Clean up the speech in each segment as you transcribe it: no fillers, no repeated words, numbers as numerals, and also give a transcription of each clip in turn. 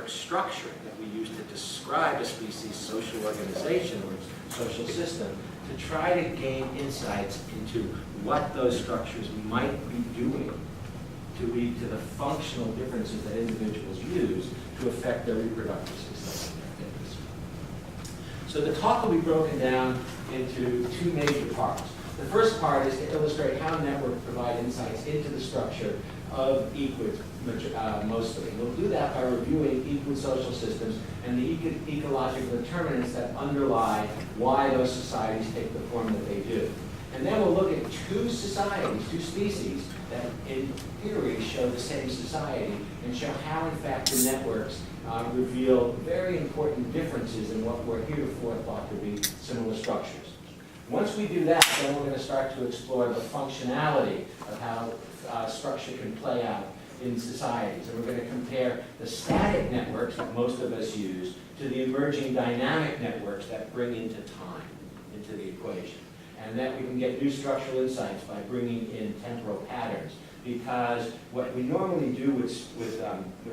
network structure that we use to describe a species' social organization or social system to try to gain insights into what those structures might be doing to lead to the functional differences that individuals use to affect their reproductive success and their fitness. So the talk will be broken down into two major parts. The first part is to illustrate how networks provide insights into the structure of equids, mostly. We'll do that by reviewing equid social systems and the ecological determinants that underlie why those societies take the form that they do. And then we'll look at two societies, two species, that in theory show the same society and show how, in fact, the networks reveal very important differences in what were heretofore thought to be similar structures. Once we do that, then we're going to start to explore the functionality of how structure can play out in societies. And we're going to compare the static networks that most of us use to the emerging dynamic networks that bring into time into the equation. And that we can get new structural insights by bringing in temporal patterns. Because what we normally do with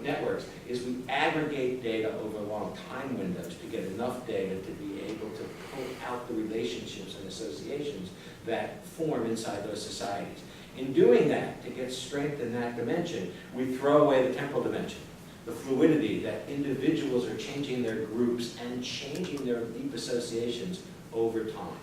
networks is we aggregate data over long time windows to get enough data to be able to pull out the relationships and associations that form inside those societies. In doing that, to get strength in that dimension, we throw away the temporal dimension, the fluidity that individuals are changing their groups and changing their deep associations over time.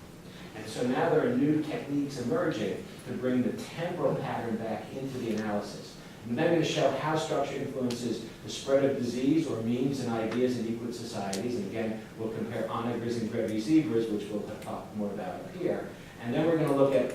And so now there are new techniques emerging to bring the temporal pattern back into the analysis. And then I'm going to show how structure influences the spread of disease or memes and ideas in equid societies. And again, we'll compare onagers and grevy zebras, which we'll talk more about up here. And then we're going to look at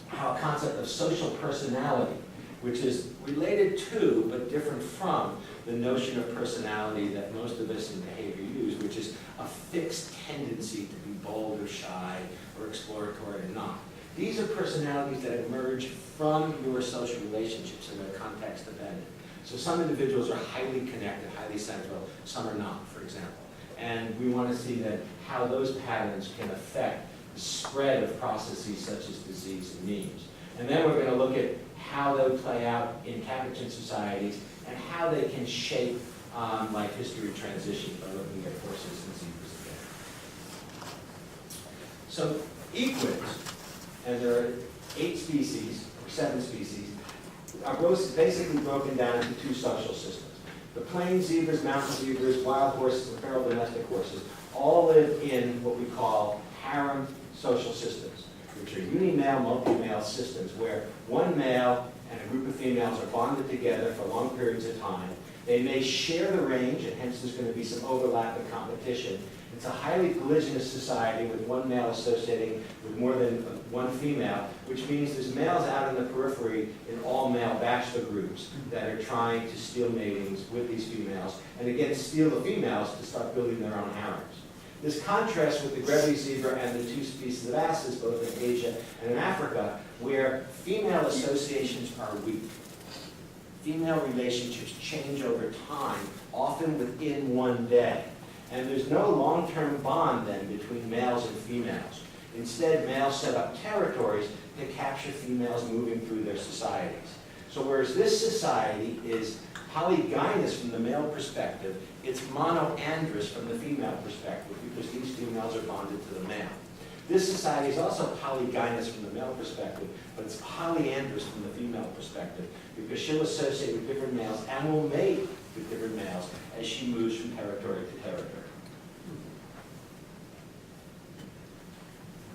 how a concept of social personality, which is related to but different from the notion of personality that most of us in behavior use, which is a fixed tendency to be bold or shy or exploratory or not. These are personalities that emerge from your social relationships and they're context dependent. So some individuals are highly connected, highly central, some are not, for example. And we want to see then how those patterns can affect the spread of processes such as disease and memes. And then we're going to look at how they play out in capuchin societies and how they can shape life history transitions by looking at horses and zebras again. So equids, and there are 8 species, or 7 species, are basically broken down into 2 social systems. The plain zebras, mountain zebras, wild horses, and feral domestic horses all live in what we call harem social systems, which are uni-male, multi-male systems where one male and a group of females are bonded together for long periods of time. They may share the range, and hence there's going to be some overlap and competition. It's a highly polygynous society with one male associating with more than one female, which means there's males out in the periphery in all male bachelor groups that are trying to steal matings with these females, and again steal the females to start building their own harems. This contrasts with the grevy zebra and the 2 species of asses, both in Asia and in Africa, where female associations are weak. Female relationships change over time, often within one day. And there's no long-term bond then between males and females. Instead, males set up territories to capture females moving through their societies. So whereas this society is polygynous from the male perspective, it's monoandrous from the female perspective because these females are bonded to the male. This society is also polygynous from the male perspective, but it's polyandrous from the female perspective because she'll associate with different males and will mate with different males as she moves from territory to territory.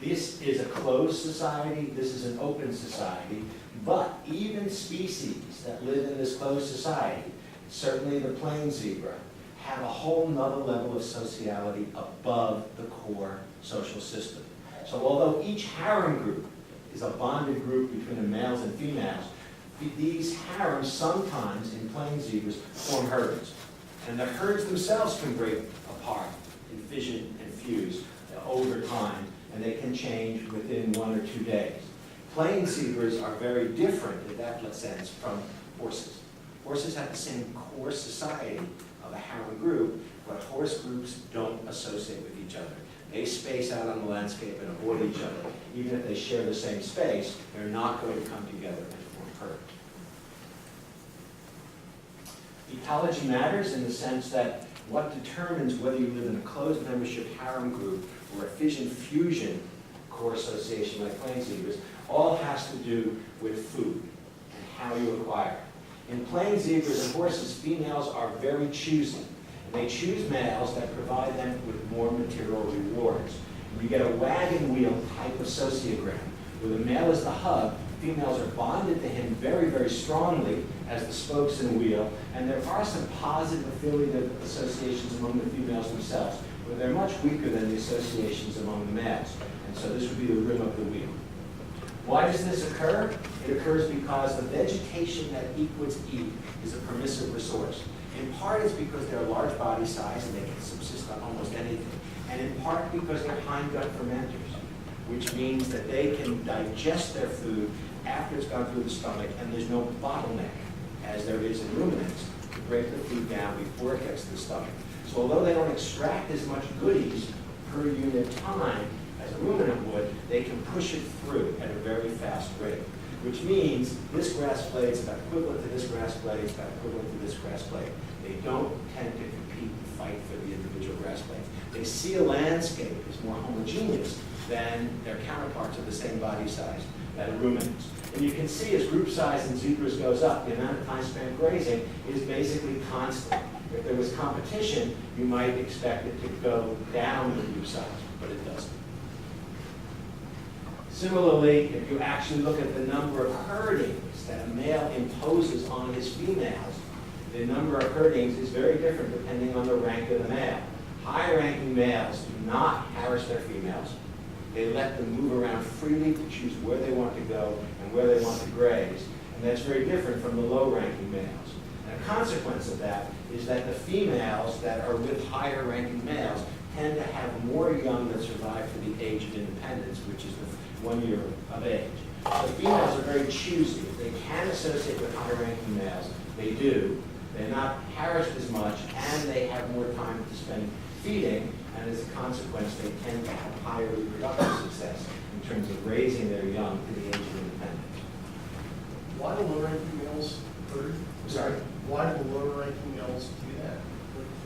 This is a closed society, this is an open society, but even species that live in this closed society, certainly the plain zebra, have a whole nother level of sociality above the core social system. So although each harem group is a bonded group between the males and females, these harems sometimes in plain zebras form herds. And the herds themselves can break apart and fission and fuse over time, and they can change within 1 or 2 days. Plain zebras are very different in that sense from horses. Horses have the same core society of a harem group, but horse groups don't associate with each other. They space out on the landscape and avoid each other. Even if they share the same space, they're not going to come together and form herds. Ecology matters in the sense that what determines whether you live in a closed membership harem group or a fission-fusion core association like plain zebras, all has to do with food and how you acquire it. In plain zebras and horses, females are very choosy. And they choose males that provide them with more material rewards. And you get a wagon wheel type of sociogram, where the male is the hub, females are bonded to him very, very strongly as the spokes in the wheel, and there are some positive affiliative associations among the females themselves, but they're much weaker than the associations among the males. And so this would be the rim of the wheel. Why does this occur? It occurs because the vegetation that equids eat is a permissive resource. In part it's because they're a large body size and they can subsist on almost anything, and in part because they're hindgut fermenters, which means that they can digest their food after it's gone through the stomach, and there's no bottleneck, as there is in ruminants, to break the food down before it gets to the stomach. So although they don't extract as much goodies per unit time as a ruminant would, they can push it through at a very fast rate, which means this grass blade is about equivalent to this grass blade, it's about equivalent to this grass blade. They don't tend to compete and fight for the individual grass blades. They see a landscape as more homogeneous than their counterparts of the same body size that are ruminants. And you can see as group size in zebras goes up, the amount of time spent grazing is basically constant. If there was competition, you might expect it to go down in group size, but it doesn't. Similarly, if you actually look at the number of herdings that a male imposes on his females, the number of herdings is very different depending on the rank of the male. High-ranking males do not harass their females. They let them move around freely to choose where they want to go and where they want to graze. And that's very different from the low-ranking males. And a consequence of that is that the females that are with higher-ranking males tend to have more young that survive to the age of independence, which is the 1 year of age. So females are very choosy. If they can associate with higher-ranking males, they do. They're not harassed as much, and they have more time to spend feeding, and as a consequence, they tend to have higher reproductive success in terms of raising their young to the age of independence. Why do low-ranking males herd? Sorry? Why do the lower-ranking males do that?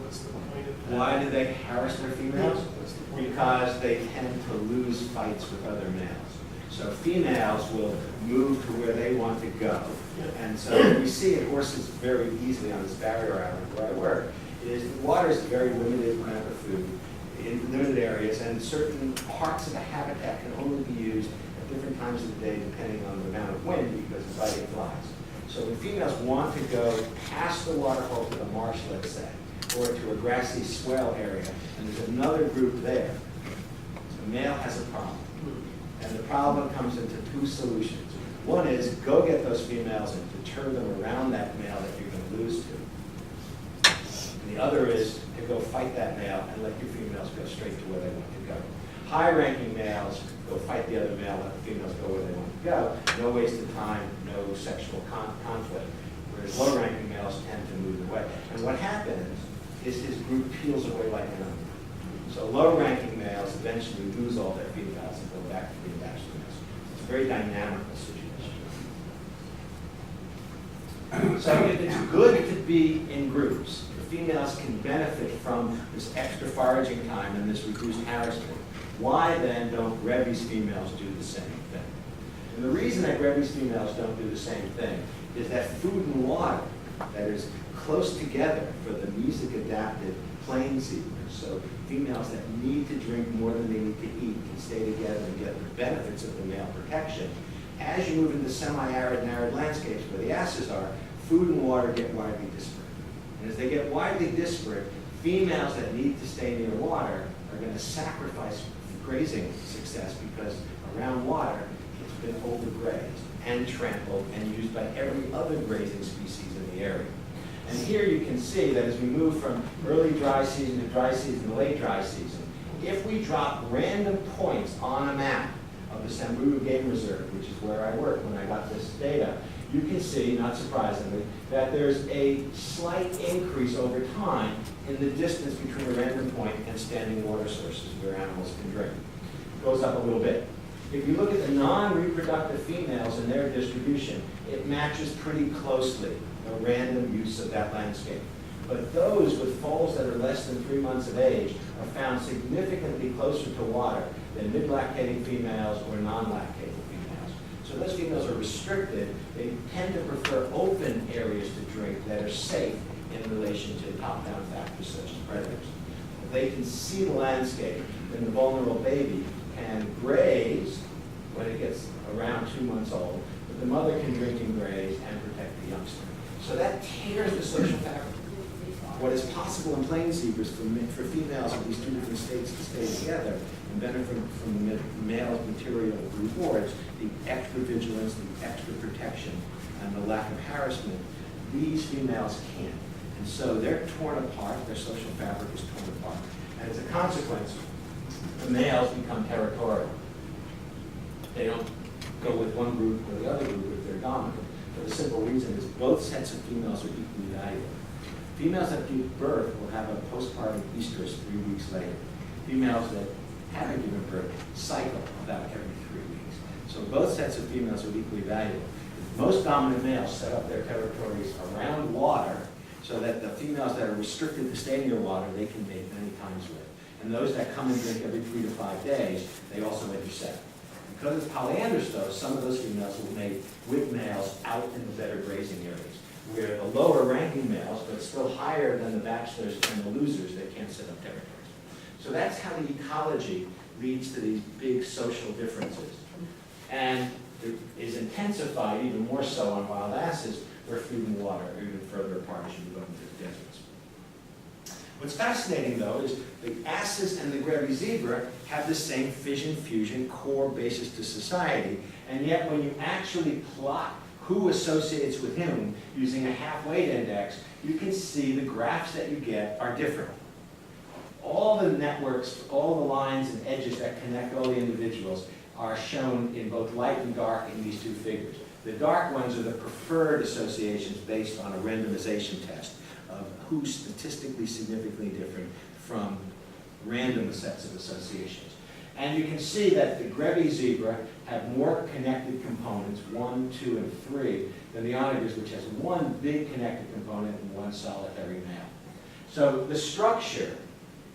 What's the point of that? Why do they harass their females? What's the point? Because they tend to lose fights with other males. So females will move to where they want to go. And so we see in horses very easily on this barrier island where I work, is the water is a very limited amount of food in limited areas, and certain parts of the habitat can only be used at different times of the day depending on the amount of wind because of biting flies. So when females want to go past the water hole to the marsh, let's say, or to a grassy swell area, and there's another group there, the male has a problem. And the problem comes into two solutions. One is go get those females and deter them around that male that you're going to lose to. And the other is to go fight that male and let your females go straight to where they want to go. High-ranking males go fight the other male, let the females go where they want to go. No waste of time, no sexual conflict. Whereas low-ranking males tend to move away. And what happens is his group peels away like an onion. So low-ranking males eventually lose all their females and go back to the attached males. It's a very dynamical situation. So if it's good to be in groups, the females can benefit from this extra foraging time and this reduced harassment. Why then don't Rebbe's females do the same thing? And the reason that Rebbe's females don't do the same thing is that food and water that is close together for the music-adapted plain zebras, so females that need to drink more than they need to eat can stay together and get the benefits of the male protection. As you move into semi-arid and arid landscapes where the asses are, food and water get widely disparate. And as they get widely disparate, females that need to stay near water are going to sacrifice grazing success because around water it's been overgrazed and trampled and used by every other grazing species in the area. And here you can see that as we move from early dry season to dry season to late dry season, if we drop random points on a map of the Samburu Game Reserve, which is where I work when I got this data, you can see, not surprisingly, that there's a slight increase over time in the distance between a random point and standing water sources where animals can drink. It goes up a little bit. If you look at the non-reproductive females and their distribution, it matches pretty closely a random use of that landscape. But those with foals that are less than 3 months of age are found significantly closer to water than mid-lactating females or non-lactating females. So those females are restricted. They tend to prefer open areas to drink that are safe in relation to top-down factors such as predators. If they can see the landscape, then the vulnerable baby can graze when it gets around 2 months old, but the mother can drink and graze and protect the youngster. So that tears the social fabric. What is possible in plain zebras for females of these two different states to stay together and benefit from the male's material rewards, the extra vigilance, the extra protection, and the lack of harassment, these females can't. And so they're torn apart, their social fabric is torn apart. And as a consequence, the males become territorial. They don't go with one group or the other group if they're dominant. For the simple reason is both sets of females are equally valuable. Females that give birth will have a postpartum estrus 3 weeks later. Females that haven't given birth cycle about every 3 weeks. So both sets of females are equally valuable. Most dominant males set up their territories around water so that the females that are restricted to stay near water, they can mate many times with. And those that come and drink every 3 to 5 days, they also intersect. Because it's polyandrous though, some of those females will mate with males out in the better grazing areas, where the lower ranking males, but still higher than the bachelors and the losers, they can't set up territories. So that's how the ecology leads to these big social differences. And it is intensified even more so on wild asses, where food and water are even further apart as you move up into the deserts. What's fascinating though is the asses and the Grevy zebra have the same fission-fusion core basis to society, and yet when you actually plot who associates with whom using a half-weight index, you can see the graphs that you get are different. All the networks, all the lines and edges that connect all the individuals are shown in both light and dark in these two figures. The dark ones are the preferred associations based on a randomization test of who's statistically significantly different from random sets of associations. And you can see that the Grevy zebra have more connected components, 1, 2, and 3, than the onagers, which has one big connected component and one solitary male. So the structure,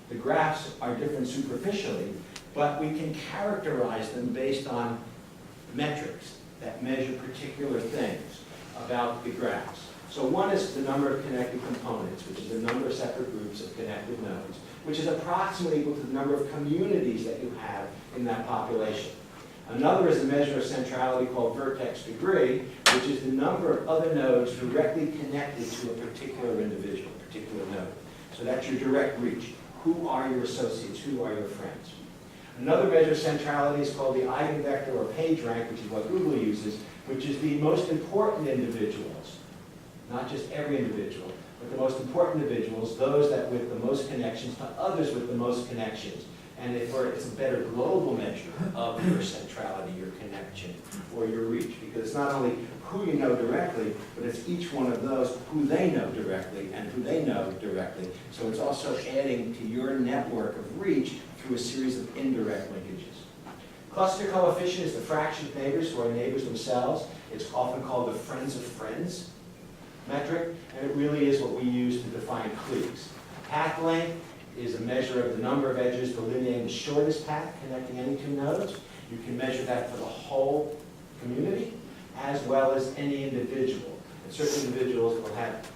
the graphs are different superficially, but we can characterize them based on metrics that measure particular things about the graphs. So one is the number of connected components, which is the number of separate groups of connected nodes, which is approximately equal to the number of communities that you have in that population. Another is a measure of centrality called vertex degree, which is the number of other nodes directly connected to a particular individual, a particular node. So that's your direct reach. Who are your associates? Who are your friends? Another measure of centrality is called the eigenvector or page rank, which is what Google uses, which is the most important individuals, not just every individual, but the most important individuals, those that with the most connections to others with the most connections. And it's a better global measure of your centrality, your connection, or your reach, because it's not only who you know directly, but it's each one of those who they know directly and who they know directly. So it's also adding to your network of reach through a series of indirect linkages. Cluster coefficient is the fraction of neighbors who are neighbors themselves. It's often called the friends of friends metric, and it really is what we use to define cliques. Path length is a measure of the number of edges delineating the shortest path connecting any two nodes. You can measure that for the whole community as well as any individual. And certain individuals will have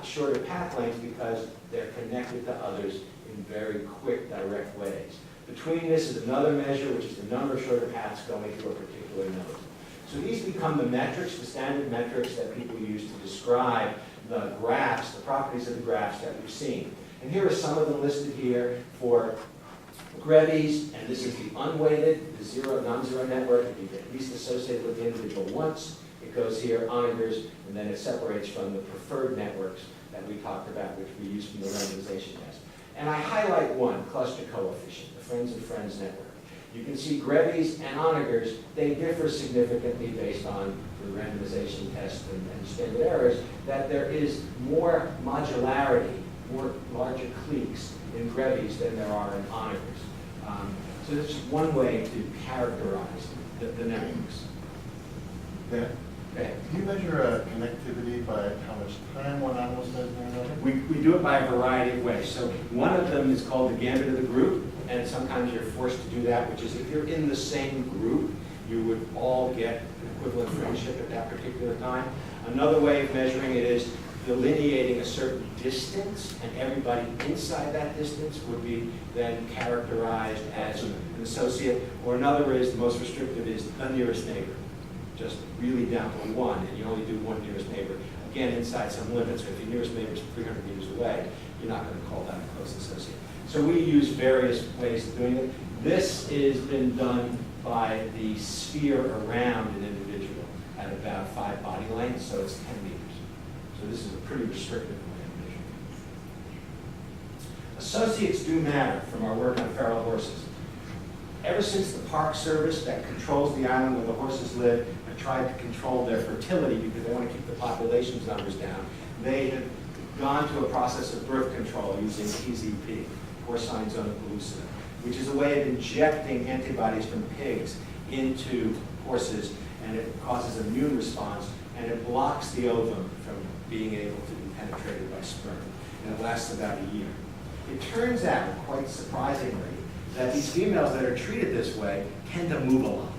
shorter path lengths because they're connected to others in very quick, direct ways. Between this is another measure, which is the number of shorter paths going through a particular node. So these become the metrics, the standard metrics that people use to describe the graphs, the properties of the graphs that we've seen. And here are some of them listed here for Grevy's, and this is the unweighted, the zero, non-zero network. If you get at least associated with the individual once, it goes here, onagers, and then it separates from the preferred networks that we talked about, which we use from the randomization test. And I highlight one, cluster coefficient, the friends of friends network. You can see Grevy's and onagers, they differ significantly based on the randomization test and standard errors, that there is more modularity, more larger cliques in Grevy's than there are in onagers. So that's just one way to characterize the networks. Yeah. Okay. Do you measure connectivity by how much time one animal spends in another? We do it by a variety of ways. So one of them is called the gambit of the group, and sometimes you're forced to do that, which is if you're in the same group, you would all get an equivalent friendship at that particular time. Another way of measuring it is delineating a certain distance, and everybody inside that distance would be then characterized as an associate. Or another is, the most restrictive is the nearest neighbor, just really down to one, and you only do one nearest neighbor. Again, inside some limits, so if your nearest neighbor is 300 meters away, you're not going to call that a close associate. So we use various ways of doing it. This has been done by the sphere around an individual at about 5 body lengths, so it's 10 meters. So this is a pretty restrictive way of measuring. Associates do matter from our work on feral horses. Ever since the Park Service that controls the island where the horses live have tried to control their fertility because they want to keep the population numbers down, they have gone to a process of birth control using PZP, porcine zona pellucida, which is a way of injecting antibodies from pigs into horses, and it causes an immune response, and it blocks the ovum from being able to be penetrated by sperm, and it lasts about a year. It turns out, quite surprisingly, that these females that are treated this way tend to move a lot.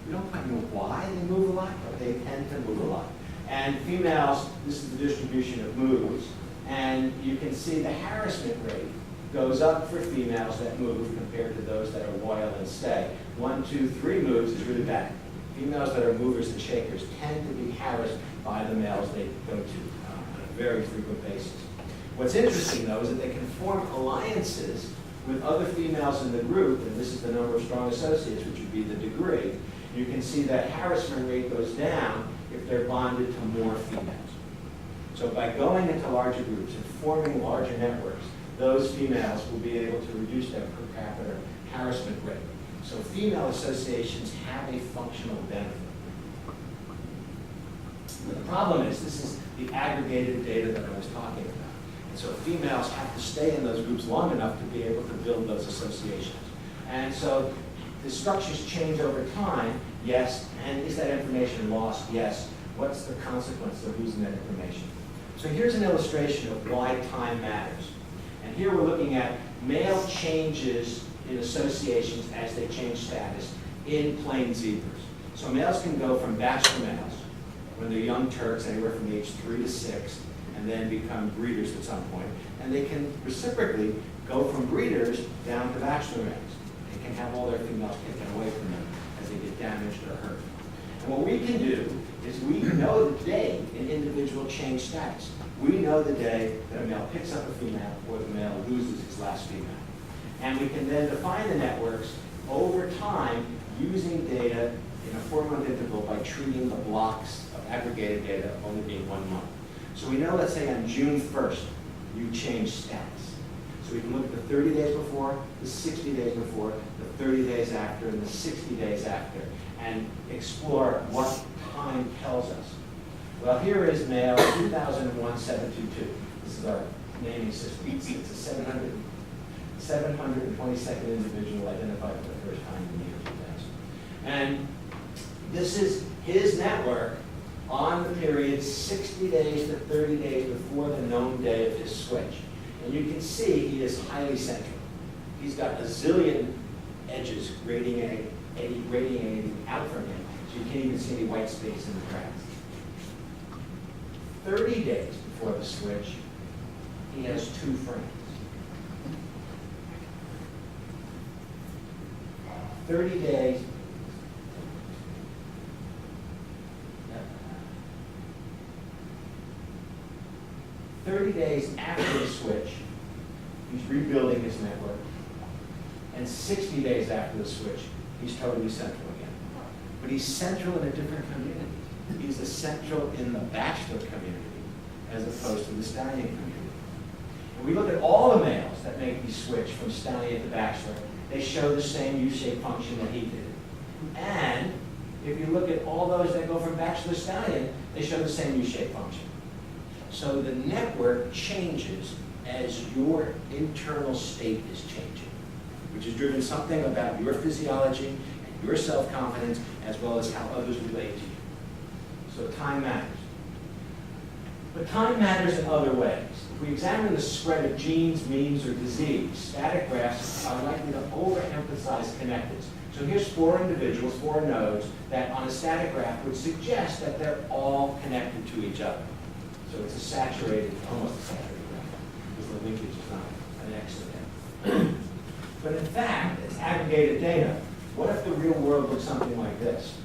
We don't quite know why they move a lot, but they tend to move a lot. And females, this is the distribution of moves, and you can see the harassment rate goes up for females that move compared to those that are loyal and stay. 1, 2, 3 moves is really bad. Females that are movers and shakers tend to be harassed by the males they go to on a very frequent basis. What's interesting, though, is that they can form alliances with other females in the group, and this is the number of strong associates, which would be the degree. You can see that harassment rate goes down if they're bonded to more females. So by going into larger groups and forming larger networks, those females will be able to reduce their per capita harassment rate. So female associations have a functional benefit. But the problem is, this is the aggregated data that I was talking about. And so females have to stay in those groups long enough to be able to build those associations. And so the structures change over time, yes, and is that information lost? Yes. What's the consequence of losing that information? So here's an illustration of why time matters. And here we're looking at male changes in associations as they change status in plain zebras. So males can go from bachelor males, when they're young Turks, anywhere from age 3 to 6, and then become breeders at some point. And they can reciprocally go from breeders down to bachelor males. They can have all their females taken away from them as they get damaged or hurt. And what we can do is we know the day an individual changed status. We know the day that a male picks up a female or the male loses his last female. And we can then define the networks over time using data in a 4-month interval by treating the blocks of aggregated data only being 1 month. So we know, let's say on June 1st, you changed status. So we can look at the 30 days before, the 60 days before, the 30 days after, and the 60 days after, and explore what time tells us. Well, here is male 2001-722. This is our naming system. It's a 722nd individual identified for the first time in the year 2000. And this is his network on the period 60 days to 30 days before the known day of his switch. And you can see he is highly central. He's got a zillion edges radiating out from him, so you can't even see any white space in the cracks. 30 days before the switch, he has 2 friends. 30 days. 30 days after the switch, he's rebuilding his network. And 60 days after the switch, he's totally central again. But he's central in a different community. He's central in the bachelor community as opposed to the stallion community. And we look at all the males that make the switch from stallion to bachelor. They show the same U-shaped function that he did. And if you look at all those that go from bachelor to stallion, they show the same U-shaped function. So the network changes as your internal state is changing, which has driven something about your physiology and your self-confidence, as well as how others relate to you. So time matters. But time matters in other ways. If we examine the spread of genes, means, or disease, static graphs are likely to overemphasize connecteds. So here's 4 individuals, 4 nodes, that on a static graph would suggest that they're all connected to each other. So it's a saturated, almost a saturated graph, because the linkage is not an X in there. But in fact, it's aggregated data. What if the real world looks something like this?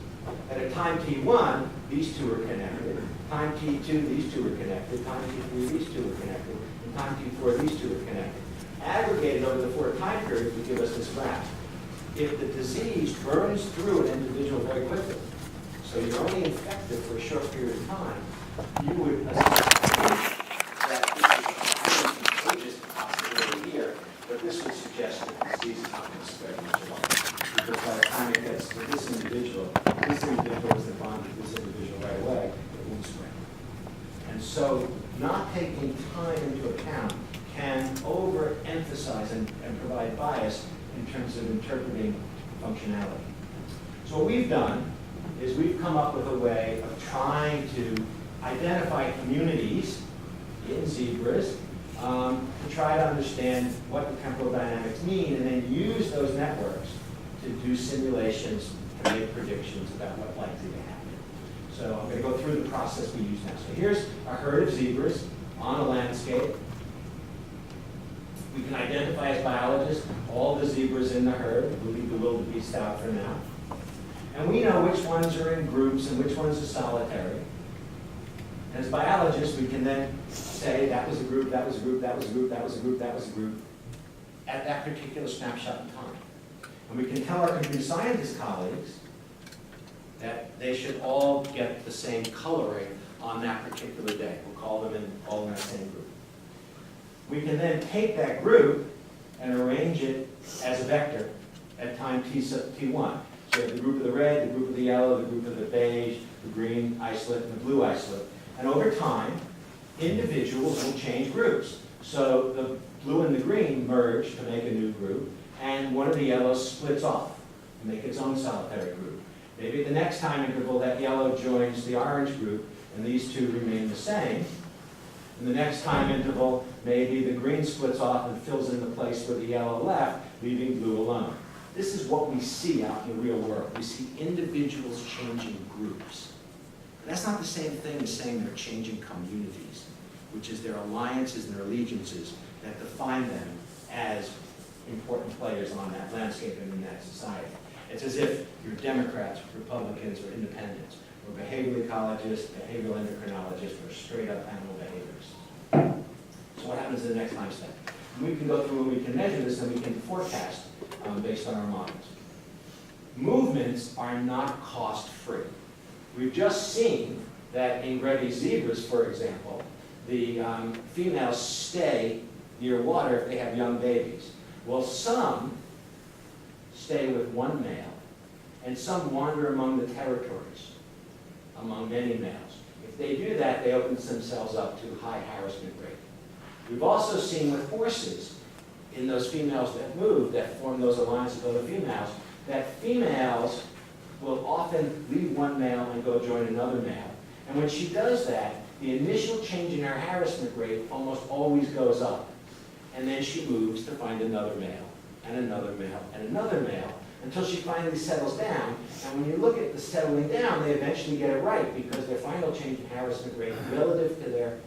At a time t1, these 2 are connected. Time t2, these 2 are connected. Time t3, these 2 are connected. And time t4, these 2 are connected. Aggregated over the 4 time periods would give us this graph. If the disease burns through an individual very quickly, so you're only infected for a short period of time, you would assume that this is a contagious possibility here, but this would suggest that the disease is not going to spread much longer. Because by the time it gets to this individual is the bond to this individual right away, it won't spread. And so not taking time into account can overemphasize and provide bias in terms of interpreting functionality. So what we've done is we've come up with a way of trying to identify communities in zebras to try to understand what the temporal dynamics mean, and then use those networks to do simulations to make predictions about what's likely to happen. So I'm going to go through the process we use now. So here's a herd of zebras on a landscape. We can identify as biologists all the zebras in the herd. We'll leave the wildebeest out for now. And we know which ones are in groups and which ones are solitary. And as biologists, we can then say that was a group, that was a group, that was a group, that was a group, that was a group, at that particular snapshot in time. And we can tell our computer scientist colleagues that they should all get the same coloring on that particular day. We'll call them all in that same group. We can then take that group and arrange it as a vector at time t1. So you have the group of the red, the group of the yellow, the group of the beige, the green isolate, and the blue isolate. And over time, individuals will change groups. So the blue and the green merge to make a new group, and one of the yellows splits off to make its own solitary group. Maybe at the next time interval, that yellow joins the orange group, and these 2 remain the same. In the next time interval, maybe the green splits off and fills in the place where the yellow left, leaving blue alone. This is what we see out in the real world. We see individuals changing groups. But that's not the same thing as saying they're changing communities, which is their alliances and their allegiances that define them as important players on that landscape and in that society. It's as if you're Democrats, Republicans, or Independents, or behavioral ecologists, behavioral endocrinologists, or straight up animal behaviors. So what happens in the next time step? And we can go through and we can measure this and we can forecast based on our models. Movements are not cost-free. We've just seen that in Grevy zebras, for example, the females stay near water if they have young babies. Well, some stay with one male, and some wander among the territories, among many males. If they do that, they open themselves up to high harassment rate. We've also seen with horses, in those females that move, that form those alliances with other females, that females will often leave one male and go join another male. And when she does that, the initial change in her harassment rate almost always goes up. And then she moves to find another male, and another male, and another male, until she finally settles down. And when you look at the settling down, they eventually get it right, because their final change in harassment rate relative to their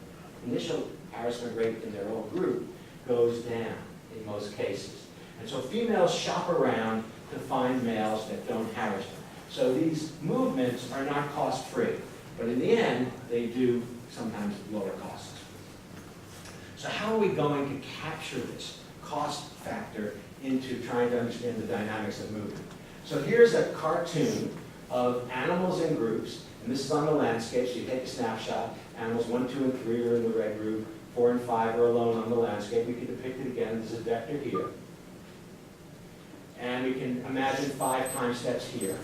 initial harassment rate in their old group goes down in most cases. And so females shop around to find males that don't harass them. So these movements are not cost-free, but in the end, they do sometimes lower costs. So how are we going to capture this cost factor into trying to understand the dynamics of movement? So here's a cartoon of animals in groups, and this is on the landscape, so you take a snapshot. Animals 1, 2, and 3 are in the red group, 4 and 5 are alone on the landscape. We can depict it again, there's a vector here. And we can imagine 5 time steps here.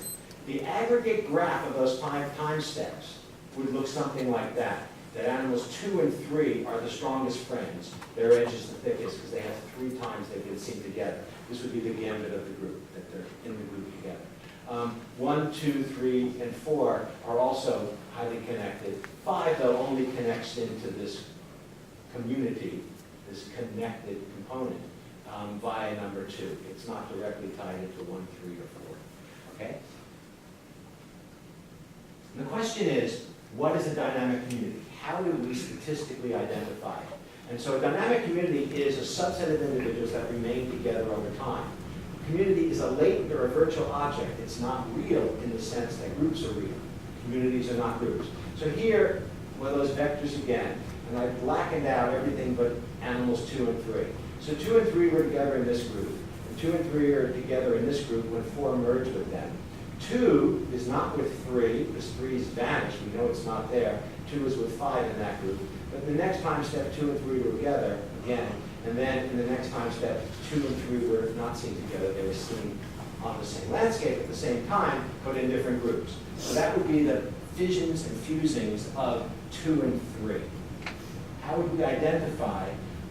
The aggregate graph of those 5 time steps would look something like that. That animals 2 and 3 are the strongest friends. Their edge is the thickest because they have 3 times they've been seen together. This would be the gambit of the group, that they're in the group together. 1, 2, 3, and 4 are also highly connected. 5, though, only connects into this community, this connected component, via number 2. It's not directly tied into 1, 3, or 4. Okay? And the question is, what is a dynamic community? How do we statistically identify it? And so a dynamic community is a subset of individuals that remain together over time. A community is a latent or a virtual object. It's not real in the sense that groups are real. Communities are not groups. So here, one of those vectors again, and I blackened out everything but animals 2 and 3. So 2 and 3 were together in this group, and 2 and 3 are together in this group when 4 merge with them. 2 is not with 3, because 3 is vanished. We know it's not there. 2 is with 5 in that group. But the next time step, 2 and 3 were together again, and then in the next time step, 2 and 3 were not seen together. They were seen on the same landscape at the same time, but in different groups. So that would be the fissions and fusings of 2 and 3. How would we identify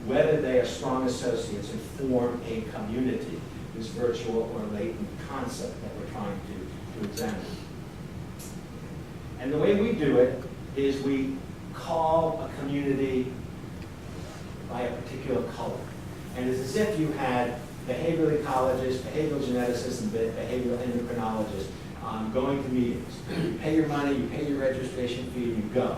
whether they are strong associates and form a community, this virtual or latent concept that we're trying to examine? And the way we do it is we call a community by a particular color. And it's as if you had behavioral ecologists, behavioral geneticists, and behavioral endocrinologists going to meetings. You pay your money, you pay your registration fee, and you go.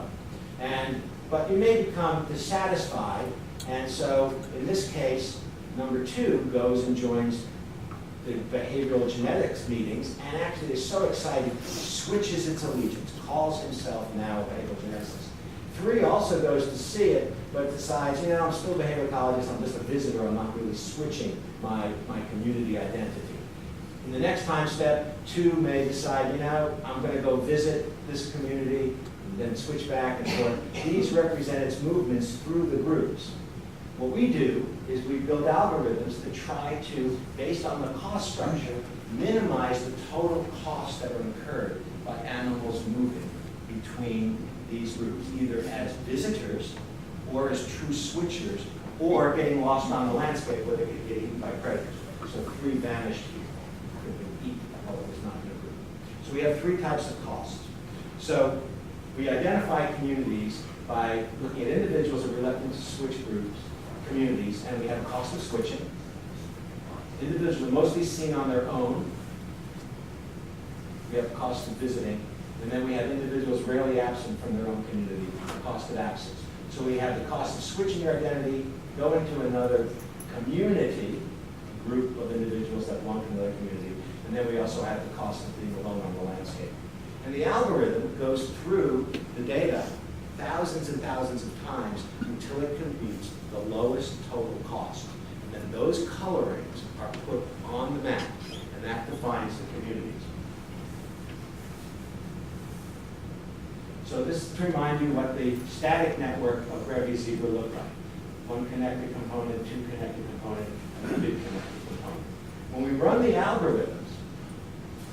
But you may become dissatisfied, and so in this case, number 2 goes and joins the behavioral genetics meetings, and actually is so excited, switches its allegiance, calls himself now a behavioral geneticist. 3 also goes to see it, but decides, I'm still a behavioral ecologist, I'm just a visitor, I'm not really switching my community identity. In the next time step, 2 may decide, I'm going to go visit this community, and then switch back and forth. These represent its movements through the groups. What we do is we build algorithms to try to, based on the cost structure, minimize the total costs that are incurred by animals moving between these groups, either as visitors or as true switchers, or getting lost on the landscape where they could get eaten by predators. So 3 vanished here. Could have been eaten, although it was not in a group. So we have 3 types of costs. So we identify communities by looking at individuals that are reluctant to switch groups, communities, and we have a cost of switching. Individuals are mostly seen on their own. We have a cost of visiting. And then we have individuals rarely absent from their own community, the cost of absence. So we have the cost of switching your identity, going to another community, group of individuals that belong to another community, and then we also have the cost of being alone on the landscape. And the algorithm goes through the data thousands and thousands of times until it computes the lowest total cost. And then those colorings are put on the map, and that defines the communities. So this is to remind you what the static network of Grevy zebra looked like. 1 connected component, 2 connected component, and a big connected component. When we run the algorithms,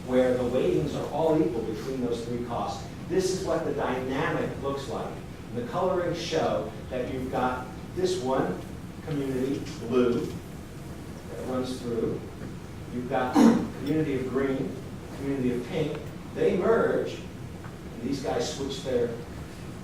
where the weightings are all equal between those 3 costs, this is what the dynamic looks like. And the colorings show that you've got this one community, blue, that runs through. You've got the community of green, community of pink. They merge. These guys switch their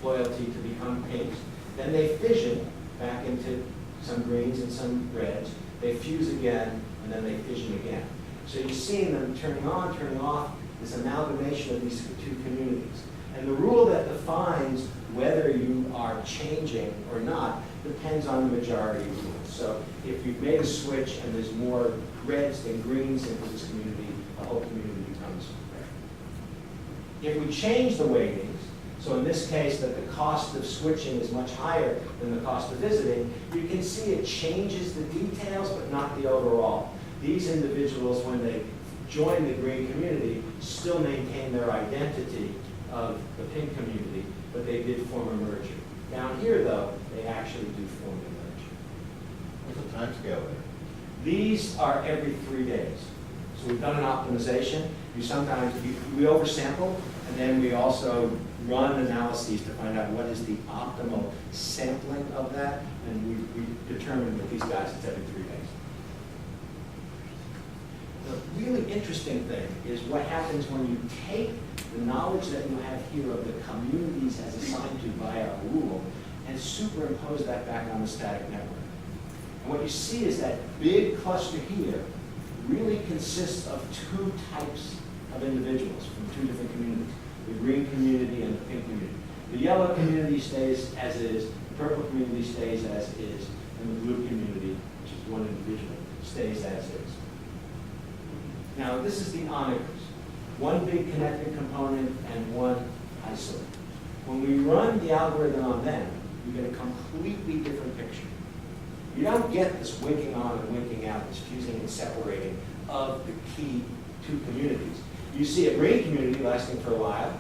loyalty to become pinks. Then they fission back into some greens and some reds. They fuse again, and then they fission again. So you're seeing them turning on, turning off, this amalgamation of these 2 communities. And the rule that defines whether you are changing or not depends on the majority rule. So if you've made a switch and there's more reds than greens into this community, the whole community becomes red. If we change the weightings, so in this case that the cost of switching is much higher than the cost of visiting, you can see it changes the details but not the overall. These individuals, when they join the green community, still maintain their identity of the pink community, but they did form a merger. Down here, though, they actually do form a merger. What's the time scale there? These are every 3 days. So we've done an optimization. We oversample, and then we also run analyses to find out what is the optimal sampling of that, and we determine with these guys it's every 3 days. the really interesting thing is what happens when you take the knowledge that you have here of the communities as assigned to by our rule and superimpose that back on the static network. And what you see is that big cluster here really consists of two types of individuals from two different communities, the green community and the pink community. The yellow community stays as is, the purple community stays as is, and the blue community, which is one individual, stays as is. Now, this is the onagers. One big connected component and one isolated. When we run the algorithm on them, you get a completely different picture. You don't get this winking on and winking out, this fusing and separating of the key two communities. You see a green community lasting for a while,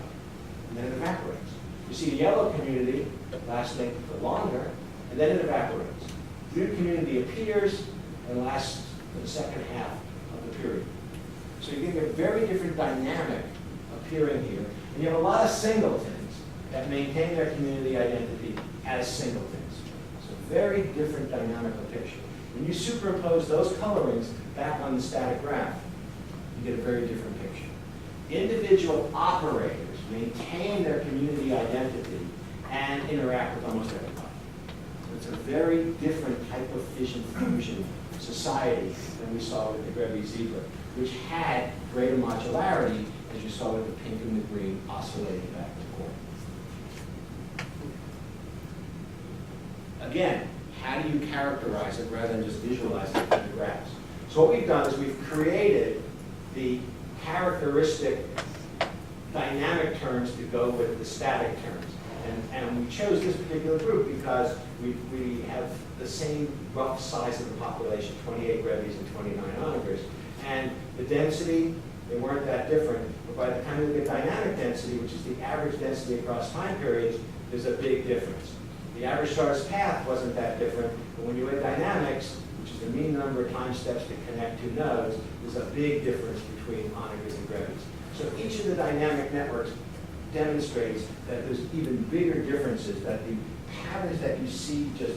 and then it evaporates. You see a yellow community lasting for longer, and then it evaporates. Blue community appears and lasts for the second half of the period. So you get a very different dynamic appearing here, and you have a lot of singletons that maintain their community identity as singletons. So very different dynamical picture. When you superimpose those colorings back on the static graph, you get a very different picture. Individual operators maintain their community identity and interact with almost everybody. So it's a very different type of fission-fusion society than we saw with the Grebe zebra, which had greater modularity, as you saw with the pink and the green oscillating back and forth. Again, how do you characterize it rather than just visualize it in the graphs? So what we've done is we've created the characteristic dynamic terms to go with the static terms. And we chose this particular group because we have the same rough size of the population, 28 Grebes and 29 onagers. And the density, they weren't that different. But by the time you look at dynamic density, which is the average density across time periods, there's a big difference. The average star's path wasn't that different, but when you add dynamics, which is the mean number of time steps to connect two nodes, there's a big difference between onagers and Grebes. So each of the dynamic networks demonstrates that there's even bigger differences, that the patterns that you see just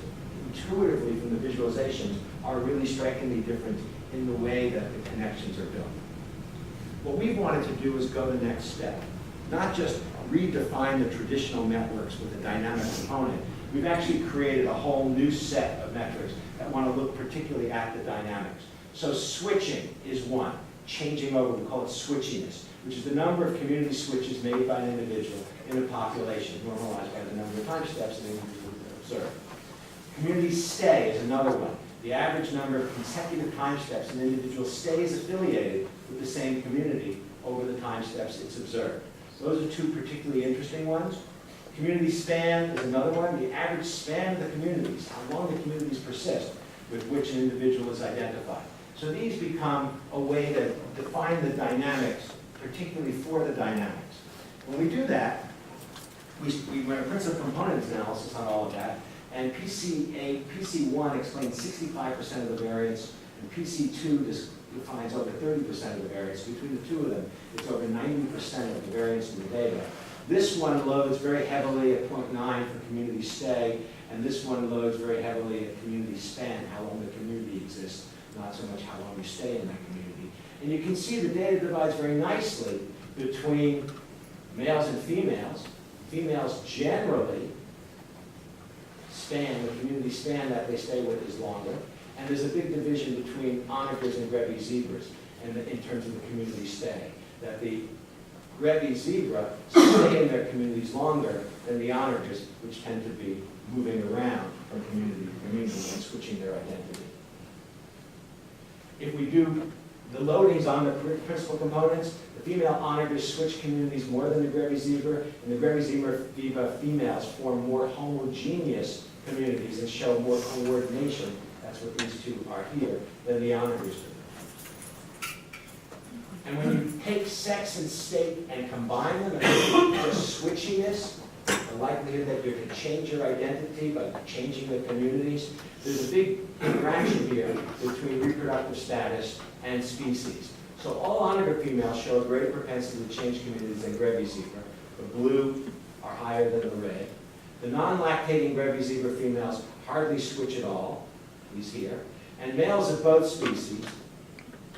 intuitively from the visualizations are really strikingly different in the way that the connections are built. What we wanted to do is go the next step, not just redefine the traditional networks with a dynamic component. We've actually created a whole new set of metrics that want to look particularly at the dynamics. So switching is one, changing over, we call it switchiness, which is the number of community switches made by an individual in a population, normalized by the number of time steps an individual observed. Community stay is another one. The average number of consecutive time steps an individual stays affiliated with the same community over the time steps it's observed. Those are two particularly interesting ones. Community span is another one. The average span of the communities, how long the communities persist with which an individual is identified. So these become a way to define the dynamics, particularly for the dynamics. When we do that, we run a principal components analysis on all of that, and PC1 explains 65% of the variance, and PC2 defines over 30% of the variance. Between the two of them, it's over 90% of the variance in the data. This one loads very heavily at 0.9 for community stay, and this one loads very heavily at community span, how long the community exists, not so much how long you stay in that community. And you can see the data divides very nicely between males and females. Females generally span, the community span that they stay with is longer. And there's a big division between onagers and Grebe zebras in terms of the community stay. That the Grebe zebra stay in their communities longer than the onagers, which tend to be moving around from community to community and switching their identity. If we do the loadings on the principal components, the female onagers switch communities more than the Grebe zebra, and the Grebe zebra females form more homogeneous communities and show more coordination. That's what these two are here, than the onagers do. And when you take sex and state and combine them, and just switchiness, the likelihood that you can change your identity by changing the communities, there's a big interaction here between reproductive status and species. So all onager females show a greater propensity to change communities than Grebe zebra. The blue are higher than the red. The non-lactating Grebe zebra females hardly switch at all, these here. And males of both species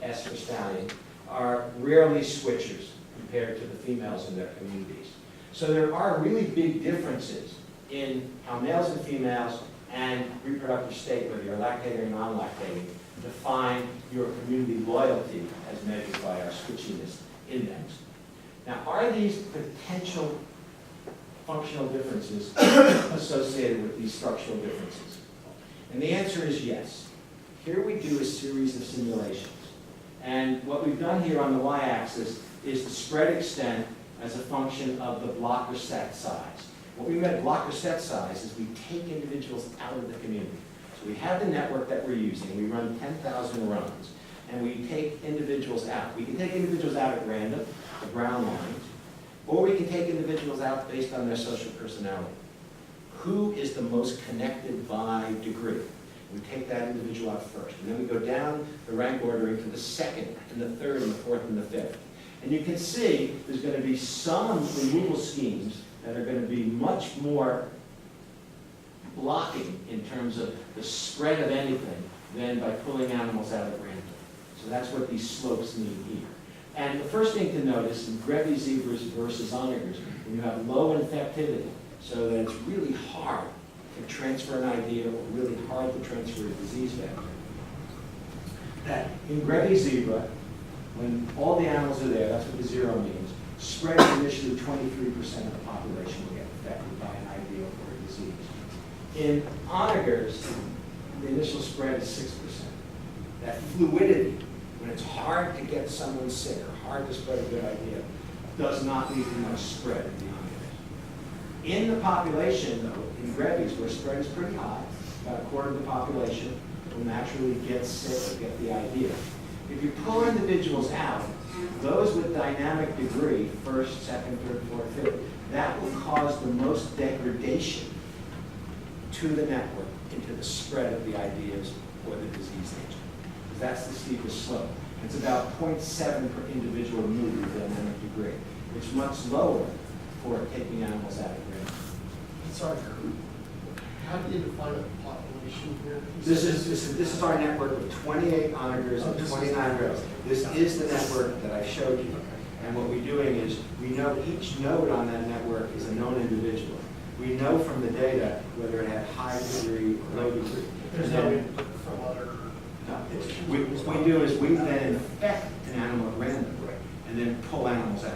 S for stallion, are rarely switchers compared to the females in their communities. So there are really big differences in how males and females and reproductive state, whether you're lactating or non-lactating, define your community loyalty as measured by our switchiness index. Now, are these potential functional differences associated with these structural differences? And the answer is yes. Here we do a series of simulations. And what we've done here on the y-axis is the spread extent as a function of the blocker set size. What we meant blocker set size is we take individuals out of the community. So we have the network that we're using. We run 10,000 runs. And we take individuals out. We can take individuals out at random, the brown lines, or we can take individuals out based on their social personality. Who is the most connected by degree? We take that individual out first. And then we go down the rank ordering to the second, and the third, and the fourth, and the fifth. And you can see there's going to be some removal schemes that are going to be much more blocking in terms of the spread of anything than by pulling animals out at random. So that's what these slopes mean here. And the first thing to notice in Grevy zebras versus onagers, when you have low infectivity, so that it's really hard to transfer an idea or really hard to transfer a disease vector, that in Grevy zebra, when all the animals are there, that's what the zero means, spread is initially 23% of the population will get affected by an idea or a disease. In onagers, the initial spread is 6%. That fluidity, when it's hard to get someone sick or hard to spread a good idea, does not lead to much spread in the onagers. In the population, though, in Grevy's, where spread is pretty high, about a quarter of the population will naturally get sick or get the idea. If you pull individuals out, those with dynamic degree, first, second, third, fourth, fifth, that will cause the most degradation to the network into the spread of the ideas or the disease agent. Because that's the steepest slope. It's about 0.7 per individual move with dynamic degree, which is much lower for taking animals out of random. Sorry, how do you define a population here? This is our network with 28 onagers and 29 revs. This is the network that I showed you. And what we're doing is we know each node on that network is a known individual. We know from the data whether it had high degree or low degree. There's no input from other. No. What we do is we then infect an animal at random and then pull animals out.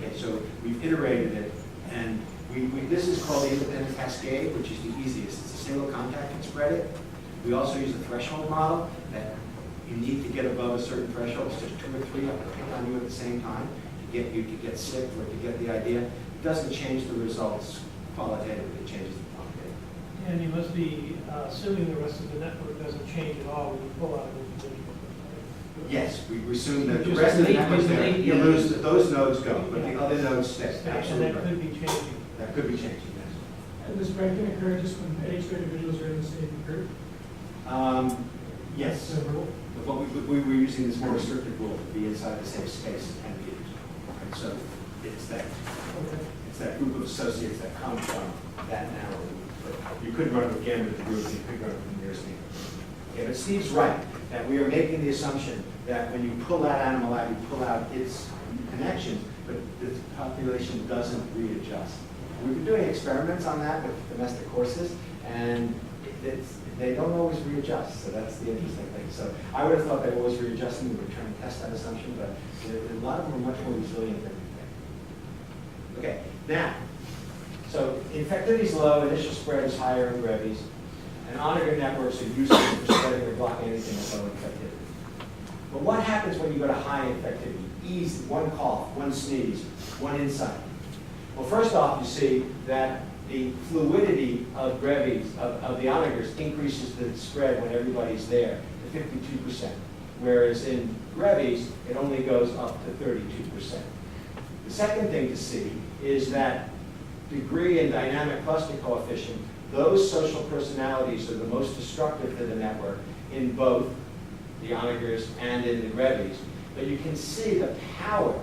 Okay, so we've iterated it, and this is called the independent cascade, which is the easiest. It's a single contact can spread it. We also use a threshold model that you need to get above a certain threshold. It's just 2 or 3 up to pick on you at the same time to get you to get sick or to get the idea. It doesn't change the results qualitatively, it changes the quantitative. And you must be assuming the rest of the network doesn't change at all when you pull out an individual. Yes, we assume that the Just rest of the delete- network's there. delete You the lose, others. those nodes go, but the Yeah. other nodes stay. And Absolutely that right. could be changing. That could be changing, yes. And the spread can occur just when any two individuals are in the same group? Yes. That's the rule? But what we were using this more restricted rule to be inside the same space as 10 meters. And so Okay. it's that group of associates that come from that narrow group. But you could run with gambit the group, you could run with the nearest neighbor. Okay, but Steve's right, that we are making the assumption that when you pull that animal out, you pull out its connections, but the population doesn't readjust. We've been doing experiments on that with domestic horses, and they don't always readjust, so that's the interesting thing. So I would have thought they were always readjusting. We were trying to test that assumption, but a lot of them are much more resilient than we think. Okay, now, so infectivity is low, initial spread is higher in Grevy's, and onager networks are useful for spreading or blocking anything with low infectivity. But what happens when you go to high infectivity? Easy, one cough, one sneeze, one insight. Well, first off, you see that the fluidity of Grevy's, of the onagers, increases the spread when everybody's there to 52%, whereas in Grevy's, it only goes up to 32%. The second thing to see is that degree and dynamic cluster coefficient, those social personalities are the most destructive to the network in both the onagers and in the Grevy's. But you can see the power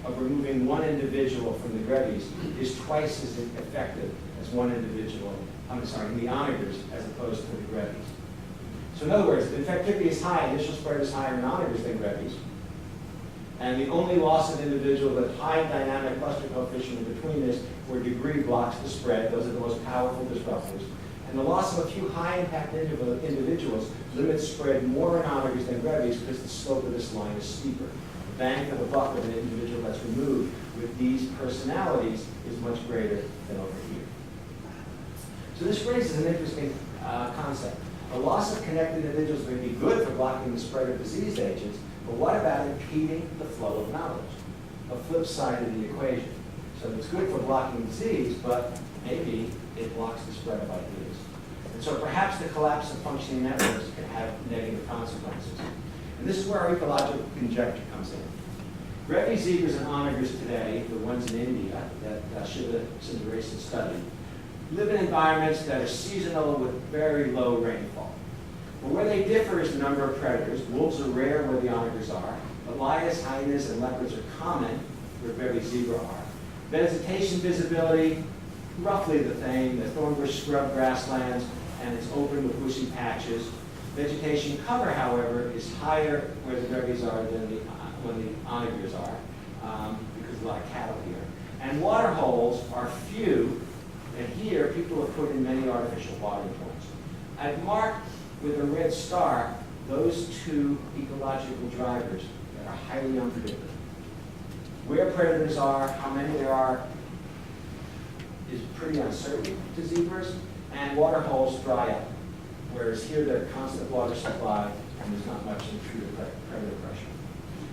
of removing one individual from the Grevy's is twice as effective as one individual, in the onagers as opposed to the Grevy's. So in other words, if infectivity is high, initial spread is higher in onagers than grevies. And the only loss of individual with high dynamic cluster coefficient in between this, where degree blocks the spread, those are the most powerful disruptors. And the loss of a few high impact individuals limits spread more in onagers than grevies because the slope of this line is steeper. The bang for the buck of an individual that's removed with these personalities is much greater than over here. So this raises an interesting concept. A loss of connected individuals may be good for blocking the spread of disease agents, but what about impeding the flow of knowledge? A flip side of the equation. So it's good for blocking disease, but maybe it blocks the spread of ideas. And so perhaps the collapse of functioning networks can have negative consequences. And this is where our ecological conjecture comes in. Grevy's zebras and onagers today, the ones in India that Shiva Sundaresan studied, live in environments that are seasonal with very low rainfall. But where they differ is the number of predators. Wolves are rare where the onagers are, but lions, hyenas, and leopards are common where Grevy zebra are. Vegetation visibility, roughly the same. The thornbush scrub grasslands, and it's open with bushy patches. Vegetation cover, however, is higher where the Grevys are than when the onagers are, because there's a lot of cattle here. And water holes are few, and here people have put in many artificial watering points. I've marked with a red star those two ecological drivers that are highly unpredictable. Where predators are, how many there are, is pretty uncertain to zebras, and water holes dry up. Whereas here there's constant water supply and there's not much intruder predator pressure.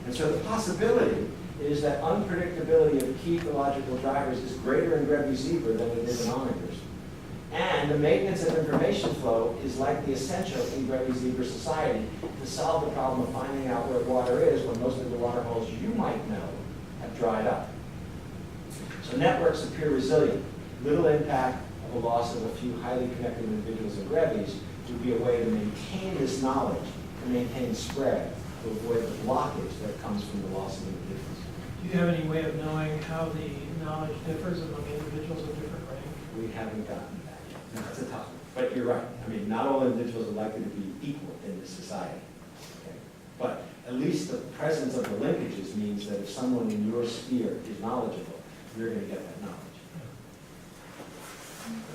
And so the possibility is that unpredictability of key ecological drivers is greater in Grevy zebra than it is in onagers. And the maintenance of information flow is likely essential in Grevy zebra society to solve the problem of finding out where water is when most of the water holes you might know have dried up. So networks appear resilient. Little impact of a loss of a few highly connected individuals in Grevies would be a way to maintain this knowledge, to maintain spread, to avoid the blockage that comes from the loss of individuals. Do you have any way of knowing how the knowledge differs among individuals of different rank? We haven't gotten that yet. No, that's a tough one. But you're right. I mean, not all individuals are likely to be equal in this society. Okay? But at least the presence of the linkages means that if someone in your sphere is knowledgeable, you're going to get that knowledge.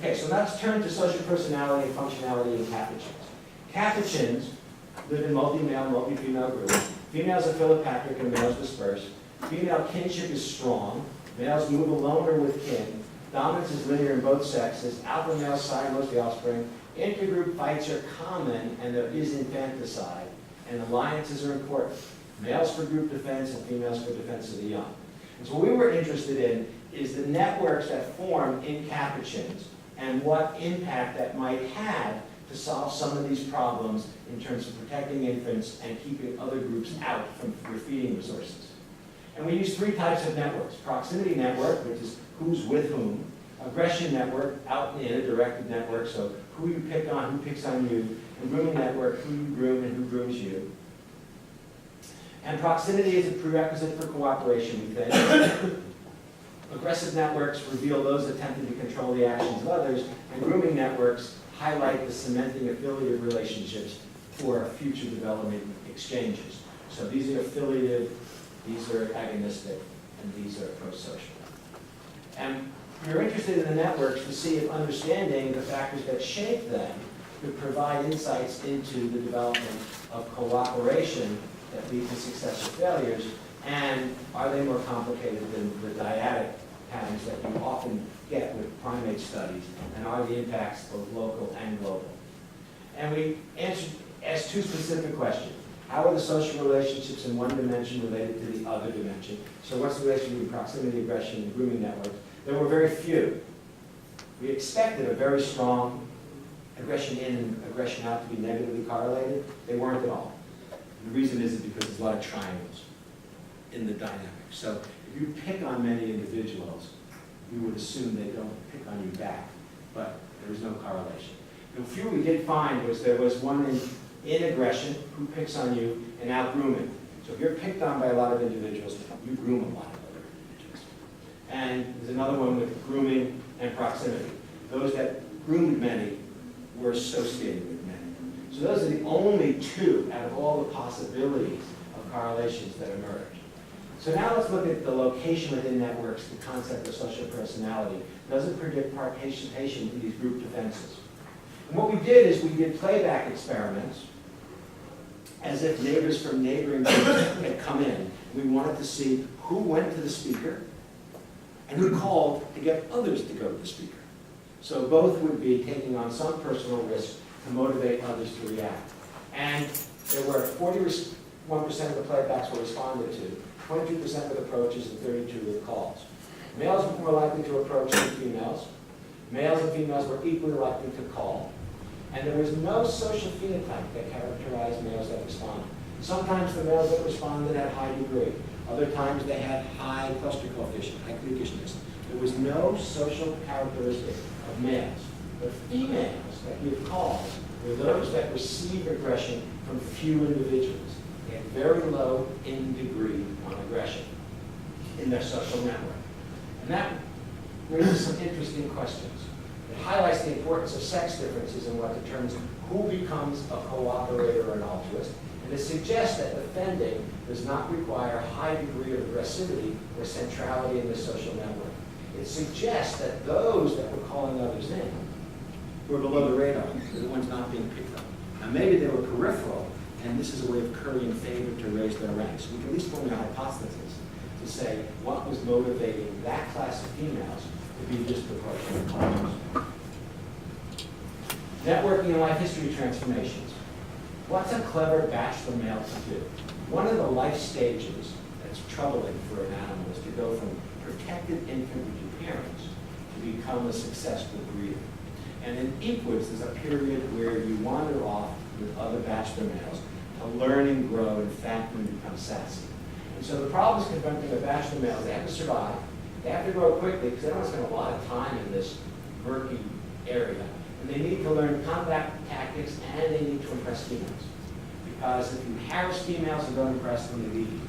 Okay, so let's turn to social personality and functionality in capuchins. Capuchins live in multi-male, multi-female groups. Females are philopatриc and males disperse. Female kinship is strong. Males move alone or with kin. Dominance is linear in both sexes. Alpha males side most the offspring. Intergroup fights are common, and there is infanticide. And alliances are important. Males for group defense and females for defense of the young. And so what we were interested in is the networks that form in capuchins and what impact that might have to solve some of these problems in terms of protecting infants and keeping other groups out from your feeding resources. And we use three types of networks. Proximity network, which is who's with whom. Aggression network, out and in, a directed network, so who you pick on, who picks on you. And grooming network, who you groom and who grooms you. And proximity is a prerequisite for cooperation, we think. Aggressive networks reveal those attempting to control the actions of others, and grooming networks highlight the cementing affiliative relationships for future development exchanges. So these are affiliative, these are agonistic, and these are pro-social. And we're interested in the networks to see if understanding the factors that shape them could provide insights into the development of cooperation that lead to success or failures, and are they more complicated than the dyadic patterns that you often get with primate studies, and are the impacts both local and global? And we asked two specific questions. How are the social relationships in one dimension related to the other dimension? So what's the relation between proximity, aggression, and grooming networks? There were very few. We expected a very strong aggression in and aggression out to be negatively correlated. They weren't at all. And the reason is because there's a lot of triangles in the dynamic. So if you pick on many individuals, you would assume they don't pick on you back, but there was no correlation. The few we did find was there was one in aggression who picks on you and out grooming. So if you're picked on by a lot of individuals, you groom a lot of other individuals. And there's another one with grooming and proximity. Those that groomed many were associated with many. So So those are the only two out of all the possibilities of correlations that emerge. So now let's look at the location within networks, the concept of social personality. Does it predict participation in these group defenses? And what we did is we did playback experiments as if neighbors from neighboring groups had come in. We wanted to see who went to the speaker and who called to get others to go to the speaker. So both would be taking on some personal risk to motivate others to react. And there were 41% of the playbacks were responded to, 22% with approaches, and 32% with calls. Males were more likely to approach than females. Males and females were equally likely to call. And there was no social phenotype that characterized males that responded. Sometimes the males that responded had high degree. Other times they had high cluster coefficient, high cliquishness. There was no social characteristic of males. The females that give calls were those that received aggression from few individuals. They had very low in degree on aggression in their social network. And that raises some interesting questions. It highlights the importance of sex differences in what determines who becomes a cooperator or an altruist. And it suggests that defending does not require a high degree of aggressivity or centrality in the social network. It suggests that those that were calling others in were below the radar, the ones not being picked up. Now maybe they were peripheral, and this is a way of currying favor to raise their ranks. We can at least form a hypothesis to say what was motivating that class of females to be disproportionate callers. Networking and life history transformations. What's a clever bachelor male to do? One of the life stages that's troubling for an animal is to go from protected infant with your parents to become a successful breeder. And in equids, there's a period where you wander off with other bachelor males to learn and grow and fatten and become sassy. And so the problems confronting the bachelor males, they have to survive. They have to grow quickly because they don't spend a lot of time in this murky area. And they need to learn combat tactics, and they need to impress females. Because if you harass females and don't impress them, they leave you.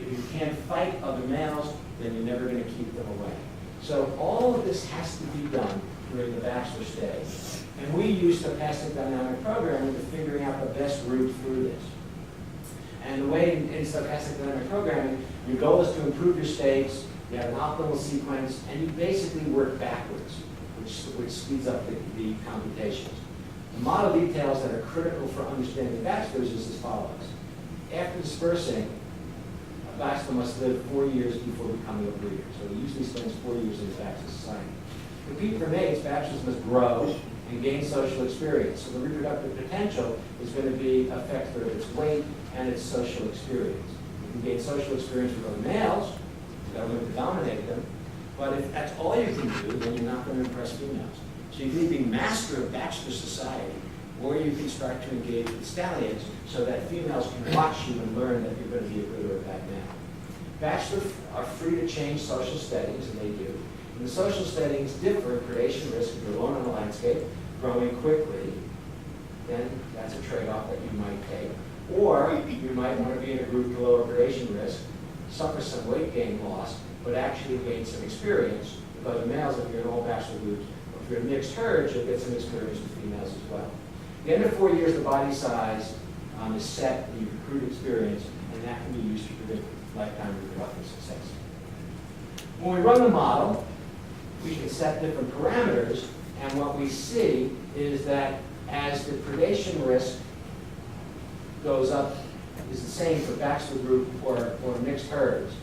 If you can't fight other males, then you're never going to keep them away. So all of this has to be done during the bachelor stage. And we use stochastic dynamic programming to figuring out the best route through this. And the way in stochastic dynamic programming, your goal is to improve your states, you have an optimal sequence, and you basically work backwards, which speeds up the computations. The model details that are critical for understanding bachelors is as follows. After dispersing, a bachelor must live 4 years before becoming a breeder. So he usually spends 4 years in his bachelor society. To compete for mates, bachelors must grow and gain social experience. So the reproductive potential is going to be a factor of its weight and its social experience. You can gain social experience with other males, you've got to learn to dominate them, but if that's all you can do, then you're not going to impress females. So you can either be master of bachelor society, or you can start to engage with stallions so that females can watch you and learn that you're going to be a good or a bad man. Bachelors are free to change social settings, and they do. And the social settings differ in predation risk. If you're alone on the landscape, growing quickly, then that's a trade-off that you might take. Or you might want to be in a group with lower predation risk, suffer some weight gain loss, but actually gain some experience with other males if you're in all bachelor groups. Or if you're in mixed herds, you'll get some experience with females as well. At the end of 4 years, the body size is set, and you recruit experience, and that can be used to predict lifetime reproductive success. When we run the model, we can set different parameters, and what we see is that as the predation risk goes up, is the same for bachelor group or mixed herds,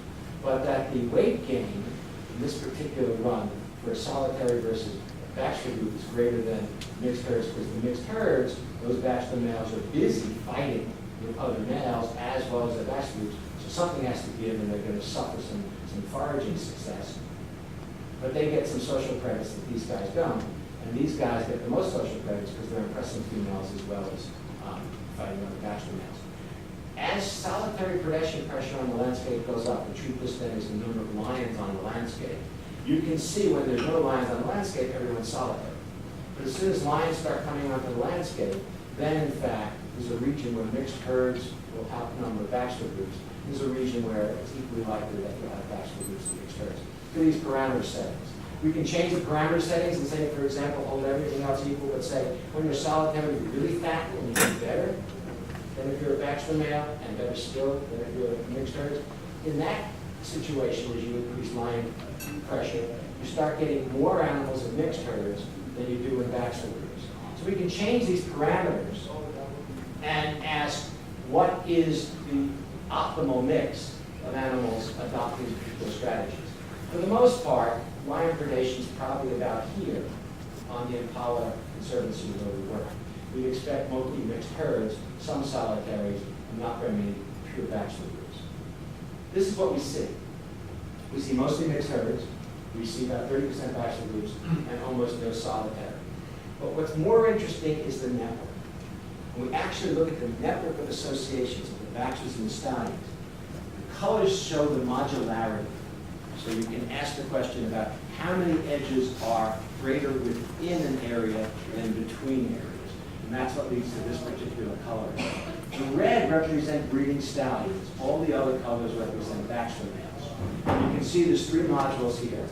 but that the weight gain in this particular run for a solitary versus a bachelor group is greater than mixed herds, because the mixed herds, those bachelor males are busy fighting with other males as well as the bachelor groups, so something has to give, and they're going to suffer some foraging success. But they get some social credits that these guys don't, and these guys get the most social credits because they're impressing females as well as fighting other bachelor males. As solitary predation pressure on the landscape goes up, and treat this then as the number of lions on the landscape, you can see when there's no lions on the landscape, everyone's solitary. But as soon as lions start coming onto the landscape, then in fact, there's a region where mixed herds will outnumber bachelor groups. There's a region where it's equally likely that you'll have bachelor groups and mixed herds. For these parameter settings. We can change the parameter settings and say, for example, hold everything else equal, but say, when you're solitary, you're really fat and you do better than if you're a bachelor male, and better still than if you're a mixed herds. In that situation, as you increase line pressure, you start getting more animals in mixed herds than you do in bachelor groups. So we can change these parameters and ask, what is the optimal mix of animals adopting particular strategies? For the most part, lion predation is probably about here on the Impala Conservancy where we work. We expect mostly mixed herds, some solitaries, and not very many pure bachelor groups. This is what we see. We see mostly mixed herds. We see about 30% bachelor groups and almost no solitary. But what's more interesting is the network. When we actually look at the network of associations of the bachelors and the stallions, the colors show the modularity. So you can ask the question about how many edges are greater within an area than between areas. And that's what leads to this particular color. The red represent breeding stallions. All the other colors represent bachelor males. And you can see there's three modules here.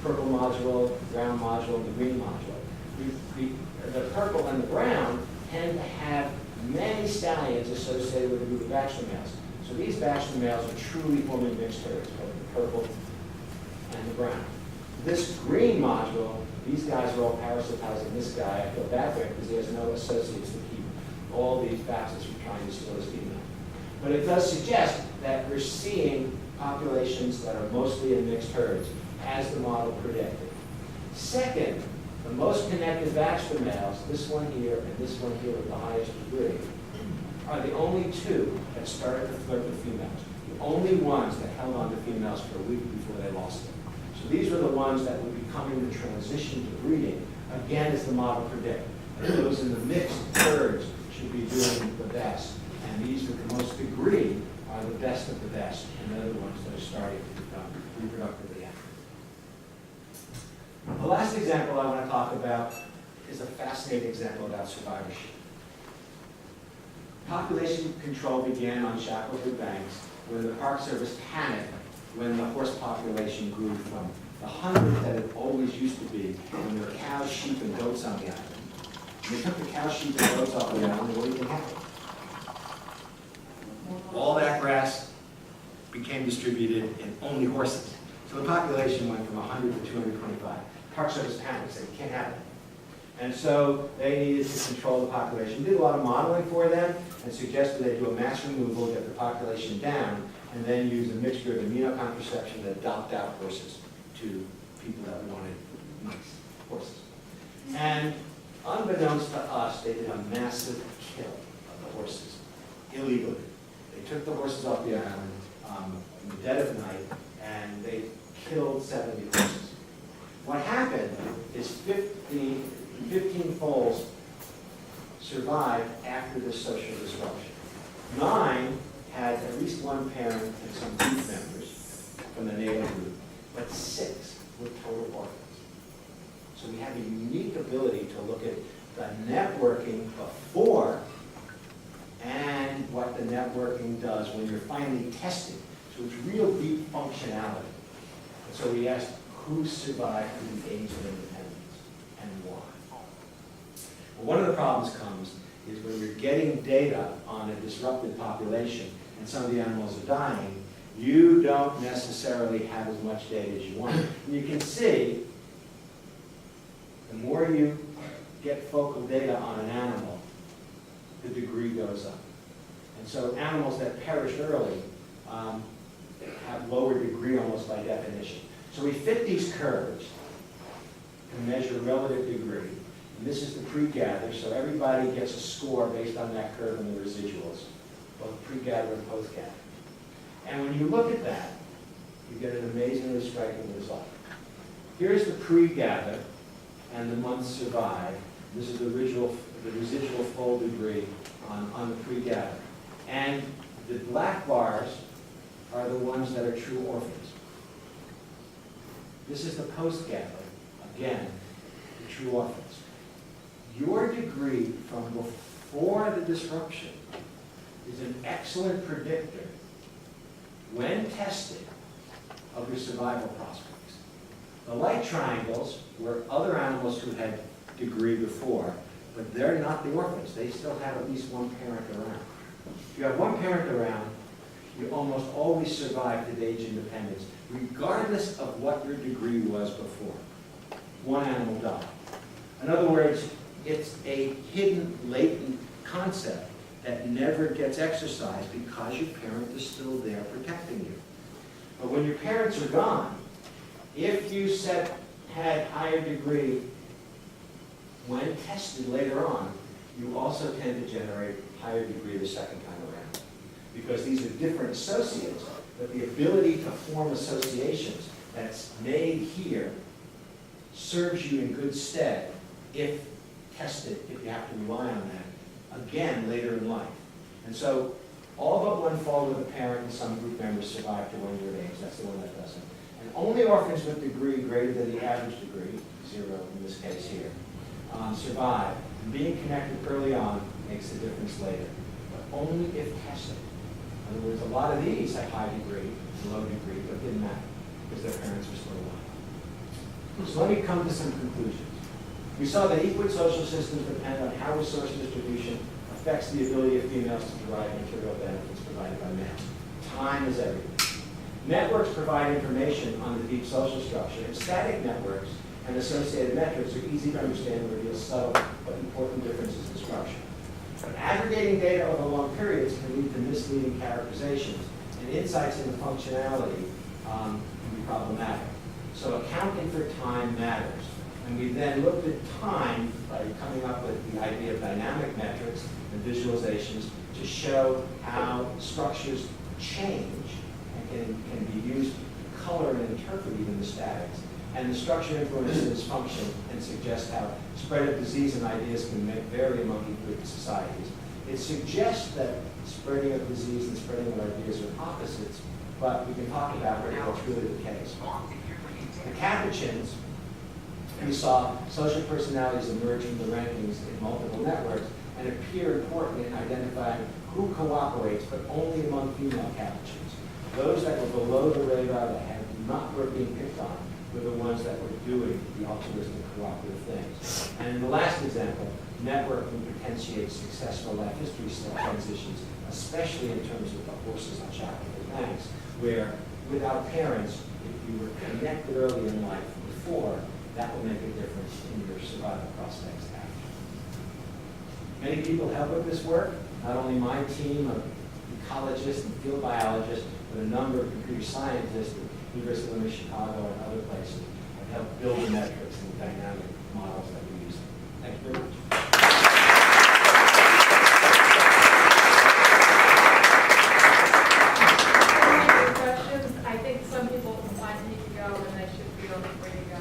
Purple module, brown module, the green module. The purple and the brown tend to have many stallions associated with a group of bachelor males. So these bachelor males are truly forming mixed herds, both the purple and the brown. This green module, these guys are all parasitizing this guy. I feel bad for him because he has no associates to keep all these bachelors from trying to steal his female. But it does suggest that we're seeing populations that are mostly in mixed herds, as the model predicted. Second, the most connected bachelor males, this one here and this one here with the highest degree, are the only two that started to flirt with females. The only ones that held on to females for a week before they lost them. So these were the ones that would be coming to transition to breeding, again as the model predicted. And those in the mixed herds should be doing the best. And these with the most degree are the best of the best, and they're the ones that are starting to become reproductively active. The last example I want to talk about is a fascinating example about survivorship. Population control began on Shackleford Banks when the Park Service panicked when the horse population grew from the hundreds that it always used to be when there were cows, sheep, and goats on the island. And they took the cows, sheep, and goats off the island, and what do you think happened? All that grass became distributed in only horses. So the population went from 100 to 225. Park Service panicked, said, you can't have it. And so they needed to control the population. Did a lot of modeling for them and suggested they do a mass removal, get the population down, and then use a mixture of immunocontraception to adopt out horses to people that wanted nice horses. And unbeknownst to us, they did a massive kill of the horses, illegally. They took the horses off the island in the dead of night, and they killed 70 horses. What happened is 15 foals survived after this social disruption. 9 had at least one parent and some group members from the native group, but 6 were total orphans. So we have a unique ability to look at the networking before and what the networking does when you're finally testing. So it's real deep functionality. And so we asked who survived through the age of independence and why. Well, one of the problems comes is when you're getting data on a disrupted population and some of the animals are dying, you don't necessarily have as much data as you want. And you can see, the more you get focal data on an animal, the degree goes up. And so animals that perish early have lower degree almost by definition. So we fit these curves to measure relative degree. And this is the pre-gather, so everybody gets a score based on that curve and the residuals, both pre-gather and post-gather. And when you look at that, you get an amazingly striking result. Here's the pre-gather and the months survived. This is the residual fold degree on the pre-gather. And the black bars are the ones that are true orphans. This is the post-gather, again, the true orphans. Your degree from before the disruption is an excellent predictor, when tested, of your survival prospects. The light triangles were other animals who had degree before, but they're not the orphans. They still have at least one parent around. If you have one parent around, you almost always survive to age independence, regardless of what your degree was before. One animal died. In other words, it's a hidden, latent concept that never gets exercised because your parent is still there protecting you. But when your parents are gone, if you had higher degree, when tested later on, you also tend to generate higher degree the second time around. Because these are different associates, but the ability to form associations that's made here serves you in good stead if tested, if you have to rely on that, again, later in life. And so, all but one fall with a parent and some group members survive to 1 year of age. That's the one that doesn't. And only orphans with degree greater than the average degree, 0 in this case here, survive. And being connected early on makes a difference later, but only if tested. In other words, a lot of these have high degree, low degree, but it didn't matter because their parents were still alive. So let me come to some conclusions. We saw that equal social systems depend on how resource distribution affects the ability of females to provide material benefits provided by males. Time is everything. Networks provide information on the deep social structure, and static networks and associated metrics are easy to understand and reveal subtle but important differences in structure. But aggregating data over long periods can lead to misleading characterizations, and insights into functionality can be problematic. So accounting for time matters. And we then looked at time by coming up with the idea of dynamic metrics and visualizations to show how structures change and can be used to color and interpret even the statics. And the structure influences function and suggests how spread of disease and ideas can vary among equal societies. It suggests that spreading of disease and spreading of ideas are opposites, but we can talk about whether that's really the case. The Capuchins, we saw social personalities emerge from the rankings in multiple networks and appear important in identifying who cooperates, but only among female Capuchins. Those that were below the radar that were being picked on were the ones that were doing the altruistic cooperative things. And in the last example, networking potentiates successful life history transitions, especially in terms of the horses on Shackleton Banks, where without parents, if you were connected early in life before, that will make a difference in your survival prospects after. Many people help with this work, not only my team of ecologists and field biologists, but a number of computer scientists at the University of Chicago and other places have helped build the metrics and the dynamic models that we use. Thank you very much. Any questions? I think some people might need to go and they should feel free to go.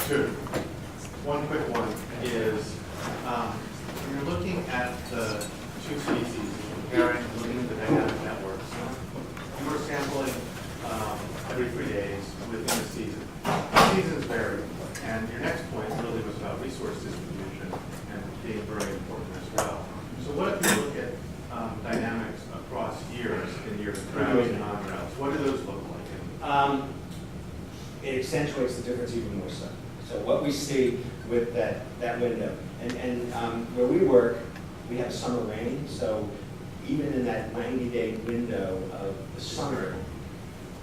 Two. One quick one is, when you're looking at the two species, comparing, looking at the dynamic networks, you were sampling every 3 days within the season. Seasons vary, and your next point really was about resource distribution and being very important as well. So what if you look at dynamics across years, in years of droughts and non-droughts? What do those look like? It accentuates the difference even more so. So what we see with that window, and where we work, we have summer rain, so even in that 90-day window of the summer,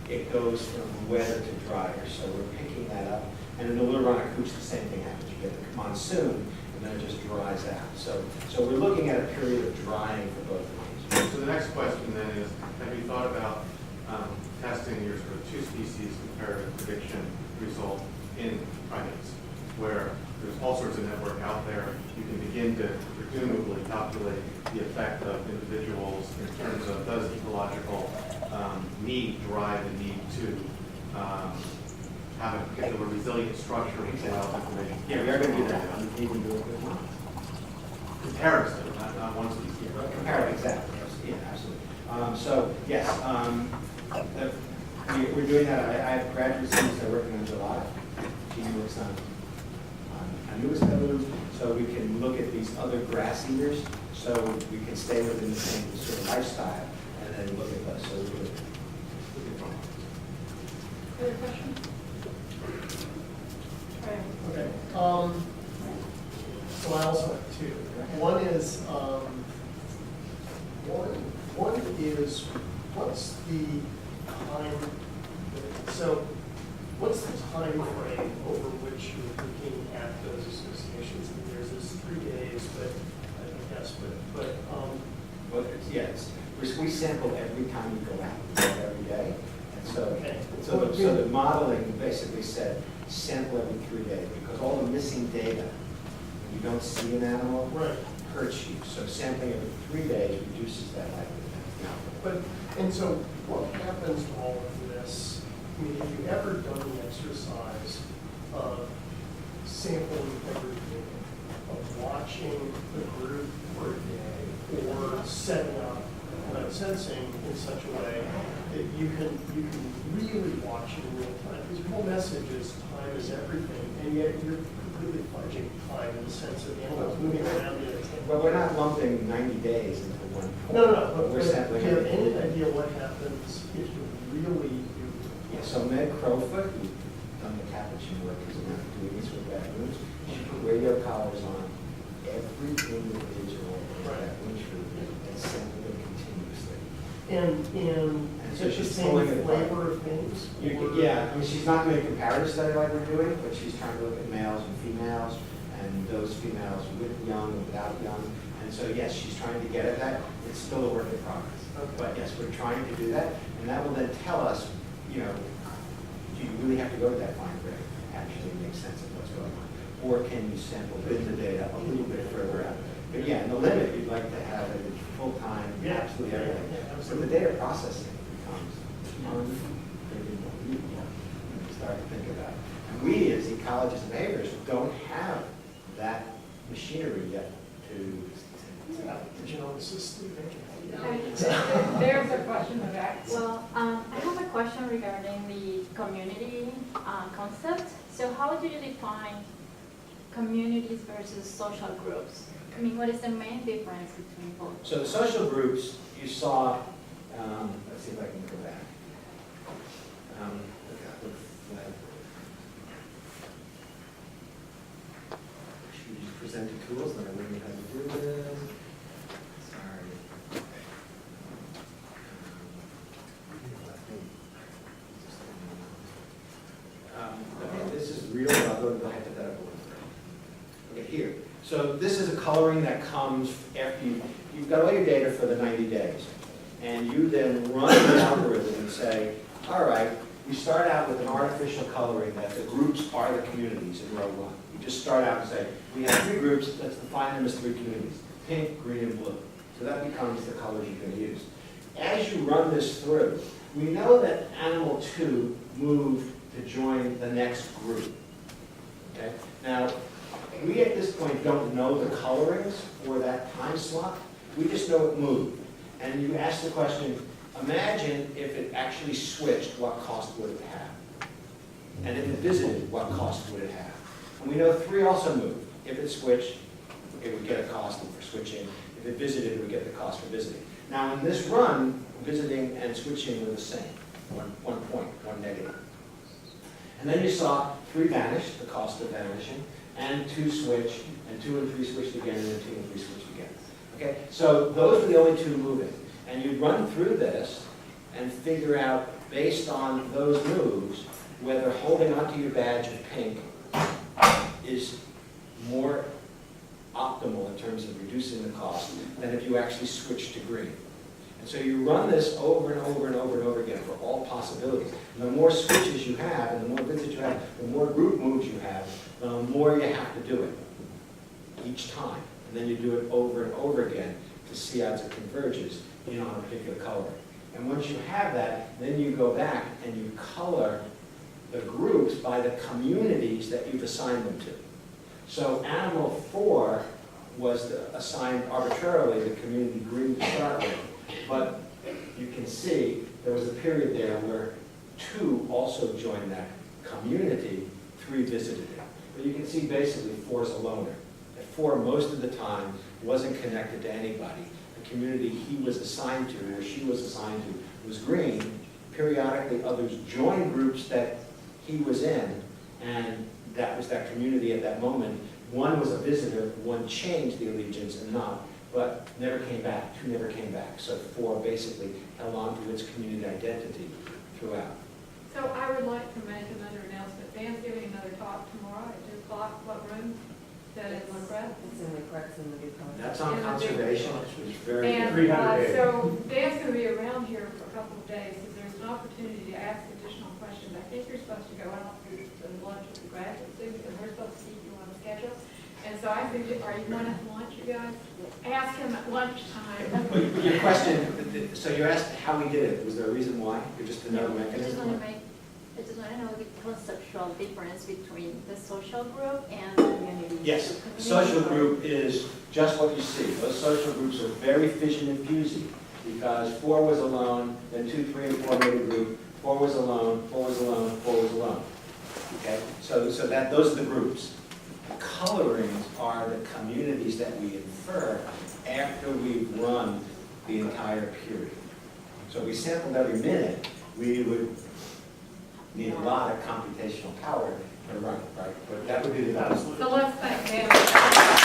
it goes from wetter to drier. So we're picking that up. And in the Lurana-Cooch, the same thing happens. You get the monsoon, and then it just dries out. So we're looking at a period of drying for both of these. So the next question then is, have you thought about testing your sort of two species comparative prediction result in primates, where there's all sorts of network out there? You can begin to presumably calculate the effect of individuals in terms of does ecological need drive the need to have a particular resilient structure which allows information. Yeah, we are going to do that. I'm even doing it now. Comparison, not one species. Comparative, exactly. Yes, yeah, absolutely. So yes, we're doing that. I have graduate students that are working on July. She works on newest evidence, so we can look at these other grass eaters, so we can stay within the same sort of lifestyle, and then look at those. So we're looking from other questions? Right. Okay, so I also have two. One is, one is, what's the time, so what's the time frame over which you're looking at those associations? And there's this 3 days, but I guess, but, Well, yes, we sample every time you go out, every day. And so, Okay. so the modeling basically said sample every 3 days because all the missing data, when you don't see an animal, right. hurts you. So sampling every 3 days reduces that likelihood. But, and so what happens to all of this? I mean, have you ever done the exercise of sampling every day, of watching the group for a day, or setting up remote sensing in such a way that you can really watch in real time? Because your whole message is time is everything, and yet you're completely fudging time in the sense of animals moving around in a tent. Well, we're not lumping 90 days into one point. No, but We're do sampling you have every any day. idea what happens if you really do? Yeah, so Meg Crowfoot, who's done the capuchin work, who's around doing this with raccoons, she put radio collars on every individual raccoon troop and sampled them continuously. And so it's the she's same pulling it apart. flavor of things? Or- Yeah, I mean, she's not doing a comparative study like we're doing, but she's trying to look at males and females, and those females with young and without young. And so, yes, she's trying to get at that. It's still a work in progress. Okay. But yes, we're trying to do that, and that will then tell us, you know, do you really have to go to that fine grain to actually make sense of what's going on? Or can you sample in the data a little bit further out? But yeah, in the limit, you'd like to have it full-time, Yeah. absolutely everything. Yeah, So the absolutely. data processing becomes unbelievable. You start to think about it. And we, as ecologists and behaviorists, don't have that machinery yet to. Yeah, the genomicist, There's a question of that. Well, I have a question regarding the community concept. So how do you define communities versus social groups? I mean, what is the main difference between both? So the social groups, you saw, let's see if I can go back. Should we just present the tools, then I wouldn't know how to do this. Sorry. Okay, this is real, I'll go to the hypothetical one. Okay, here. So this is a coloring that comes after you've got all your data for the 90 days. And you then run the algorithm and say, all right, we start out with an artificial coloring that the groups are the communities in row 1. You just start out and say, we have 3 groups, let's define them as 3 communities, pink, green, and blue. So that becomes the colors you're going to use. As you run this through, we know that animal 2 moved to join the next group. Okay? Now, we at this point don't know the colorings for that time slot. We just know it moved. And you ask the question, imagine if it actually switched, what cost would it have? And if it visited, what cost would it have? And we know 3 also moved. If it switched, it would get a cost for switching. If it visited, it would get the cost for visiting. Now in this run, visiting and switching were the same, one point, one negative. And then you saw 3 vanish, the cost of vanishing, and 2 switch, and 2 and 3 switched again, and then 2 and 3 switched again. Okay, so those were the only 2 moving. And you run through this and figure out, based on those moves, whether holding onto your badge of pink is more optimal in terms of reducing the cost than if you actually switch to green. And so you run this over and over and over and over again for all possibilities. And the more switches you have, and the more visits you have, the more group moves you have, the more you have to do it each time. And then you do it over and over again to see as it converges in on a particular color. And once you have that, then you go back and you color the groups by the communities that you've assigned them to. So animal 4 was assigned arbitrarily the community green to start with, but you can see there was a period there where 2 also joined that community, 3 visited it. But you can see basically 4 is a loner. That 4 most of the time wasn't connected to anybody. The community he was assigned to or she was assigned to was green. Periodically others joined groups that he was in, and that was that community at that moment. One was a visitor, one changed the allegiance and not, but never came back, two never came back. So 4 basically held on to its community identity throughout. So I would like to make another announcement. Dan's giving another talk tomorrow at 2 o'clock. What room? That is correct? It's in the correct in the new code. That's on conservation, which is very And good. so Dan's going to be around here for a couple of days. If there's an opportunity to ask additional questions, I think you're supposed to go out to lunch with the graduate students, and we're supposed to see you on the schedule. And so I think, are you going to have lunch, you guys? Ask him at lunchtime. Your question, so you asked how we did it. Was there a reason why? Or just another I just want mechanism? I just want to know the conceptual difference between the social group and the community. Yes, The community social group is just what you see. Those social groups are very fission and fusy, because 4 was alone, then 2, 3, and 4 made a group. 4 was alone, 4 was alone, 4 was alone. Okay, so that those are the groups. The colorings are the communities that we infer after we've run the entire period. So if we sampled every minute, we would need a lot of computational power to run it, right? But that would be the balance. So let's thank Dan.